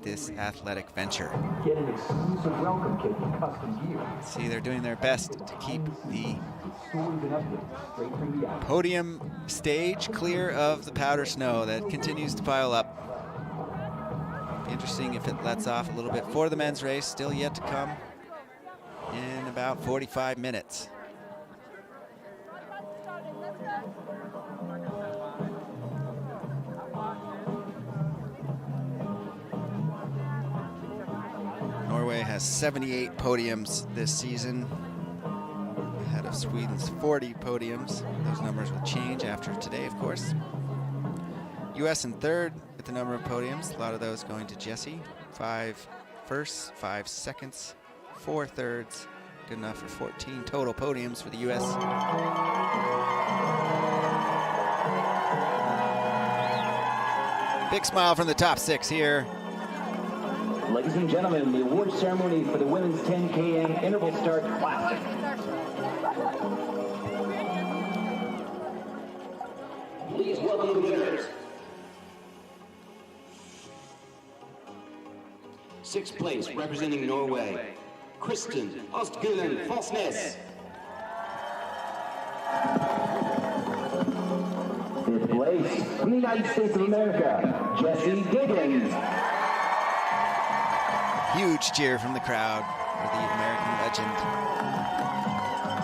this athletic venture. Get an exclusive welcome kit from Custom Gear. See, they're doing their best to keep the podium stage clear of the powder snow that continues to pile up. Be interesting if it lets off a little bit for the men's race, still yet to come in about 45 minutes. Norway has 78 podiums this season, ahead of Sweden's 40 podiums. Those numbers will change after today, of course. U.S. in 3rd with the number of podiums, a lot of those going to Jessie. 5 firsts, 5 seconds, 4 thirds, good enough for 14 total podiums for the U.S. Big smile from the top 6 here. Ladies and gentlemen, the award ceremony for the women's 10 km interval start classic. Please welcome the winners. 6th place, representing Norway, Kristen Ostgulen Fosnes. 5th place, from the United States of America, Jessie Diggins. Huge cheer from the crowd for the American legend.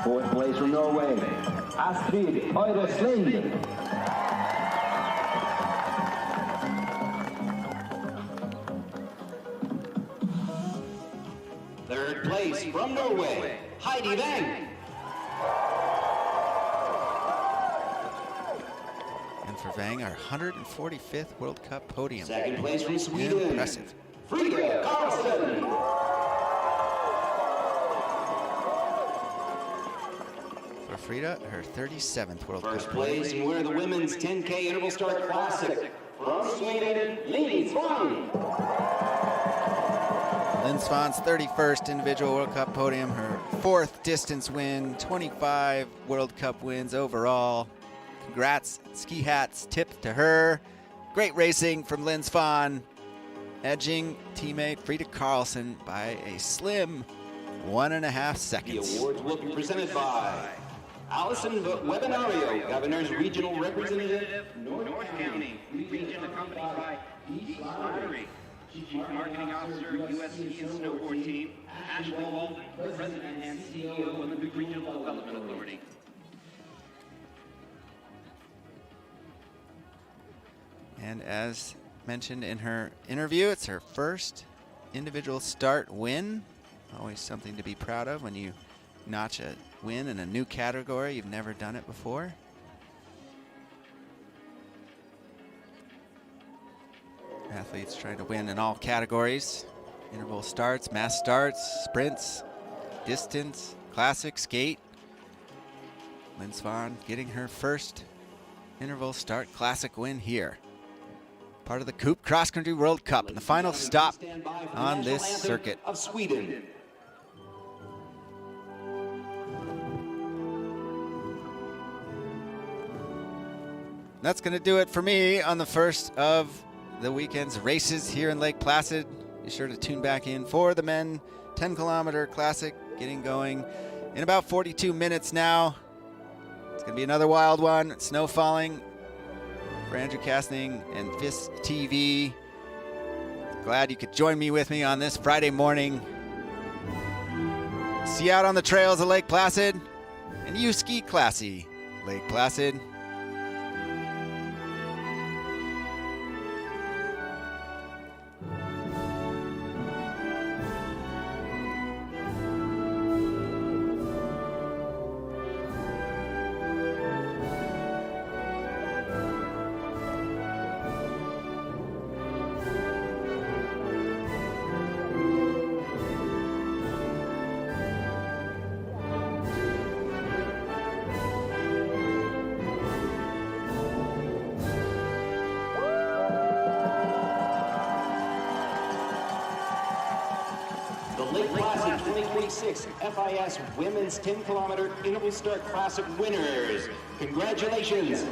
4th place from Norway, Astrid Øyreslind. 3rd place from Norway, Heidi Wang. And for Wang, our 145th World Cup podium. 2nd place from Sweden, impressive. Frida Karlsson. For Frida, her 37th World Cup. 1st place and winner of the women's 10K interval start classic from Sweden, Linn Svan. Linn Svan's 31st individual World Cup podium, her 4th distance win, 25 World Cup wins overall. Congrats, ski hats tipped to her. Great racing from Linn Svan, edging teammate Frida Karlsson by a slim 1.5 seconds. The awards will be presented by Allison Webinario, Governor's Regional Representative, North County, region accompanied by E.C. Slattery, Chief Marketing Officer, U.S. Ski and Snowboard Team, Ashley Walton, President and CEO of Olympic Regional Development Authority. And as mentioned in her interview, it's her first individual start win. Always something to be proud of when you notch a win in a new category. You've never done it before. Athletes trying to win in all categories. Interval starts, mass starts, sprints, distance, classic, skate. Lynn Swan getting her first interval start classic win here. Part of the Coop Cross-Country World Cup and the final stop on this circuit. Of Sweden. That's going to do it for me on the first of the weekend's races here in Lake Placid. Be sure to tune back in for the men 10-kilometer classic getting going in about 42 minutes now. It's going to be another wild one. Snow falling for Andrew Kastning and FIS TV. Glad you could join me with me on this Friday morning. See you out on the trails of Lake Placid, and you ski classy, Lake Placid. Lake Placid 2026 FIS Women's 10-kilometer Interval Start Classic winners. Congratulations.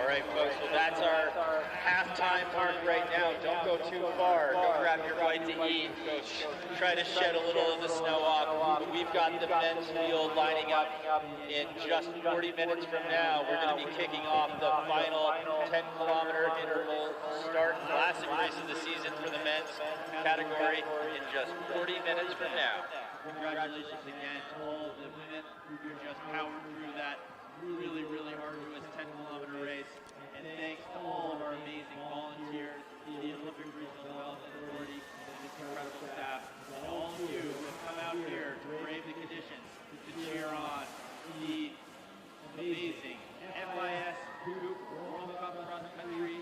All right, folks, so that's our halftime mark right now. Don't go too far. Go grab your bite to eat. Go try to shed a little of the snow off. We've got the men's field lining up in just 40 minutes from now. We're going to be kicking off the final 10-kilometer interval start classic race of the season for the men's category in just 40 minutes from now. Congratulations again to all of the women who just powered through that really, really arduous 10-kilometer race. And thanks to all of our amazing volunteers, the Olympic Regional Development Authority, and this incredible staff, and all of you who have come out here to brave the conditions, to cheer on the amazing FIS Coop World Cup Cross Country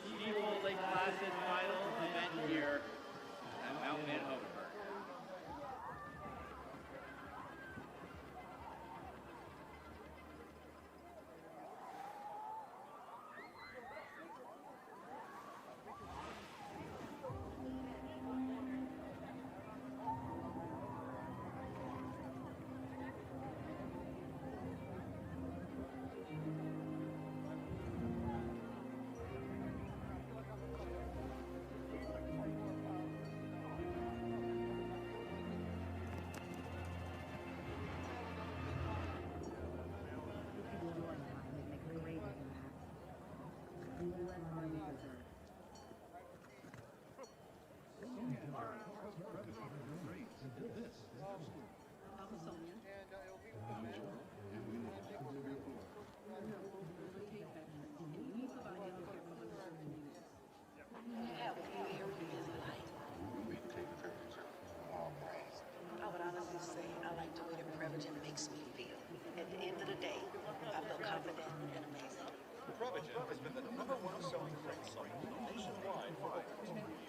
Ski Bowl Lake Placid final event here at Mount Van Hovenberg. Prevagen has been the #1 selling crate site nationwide for over 10 years.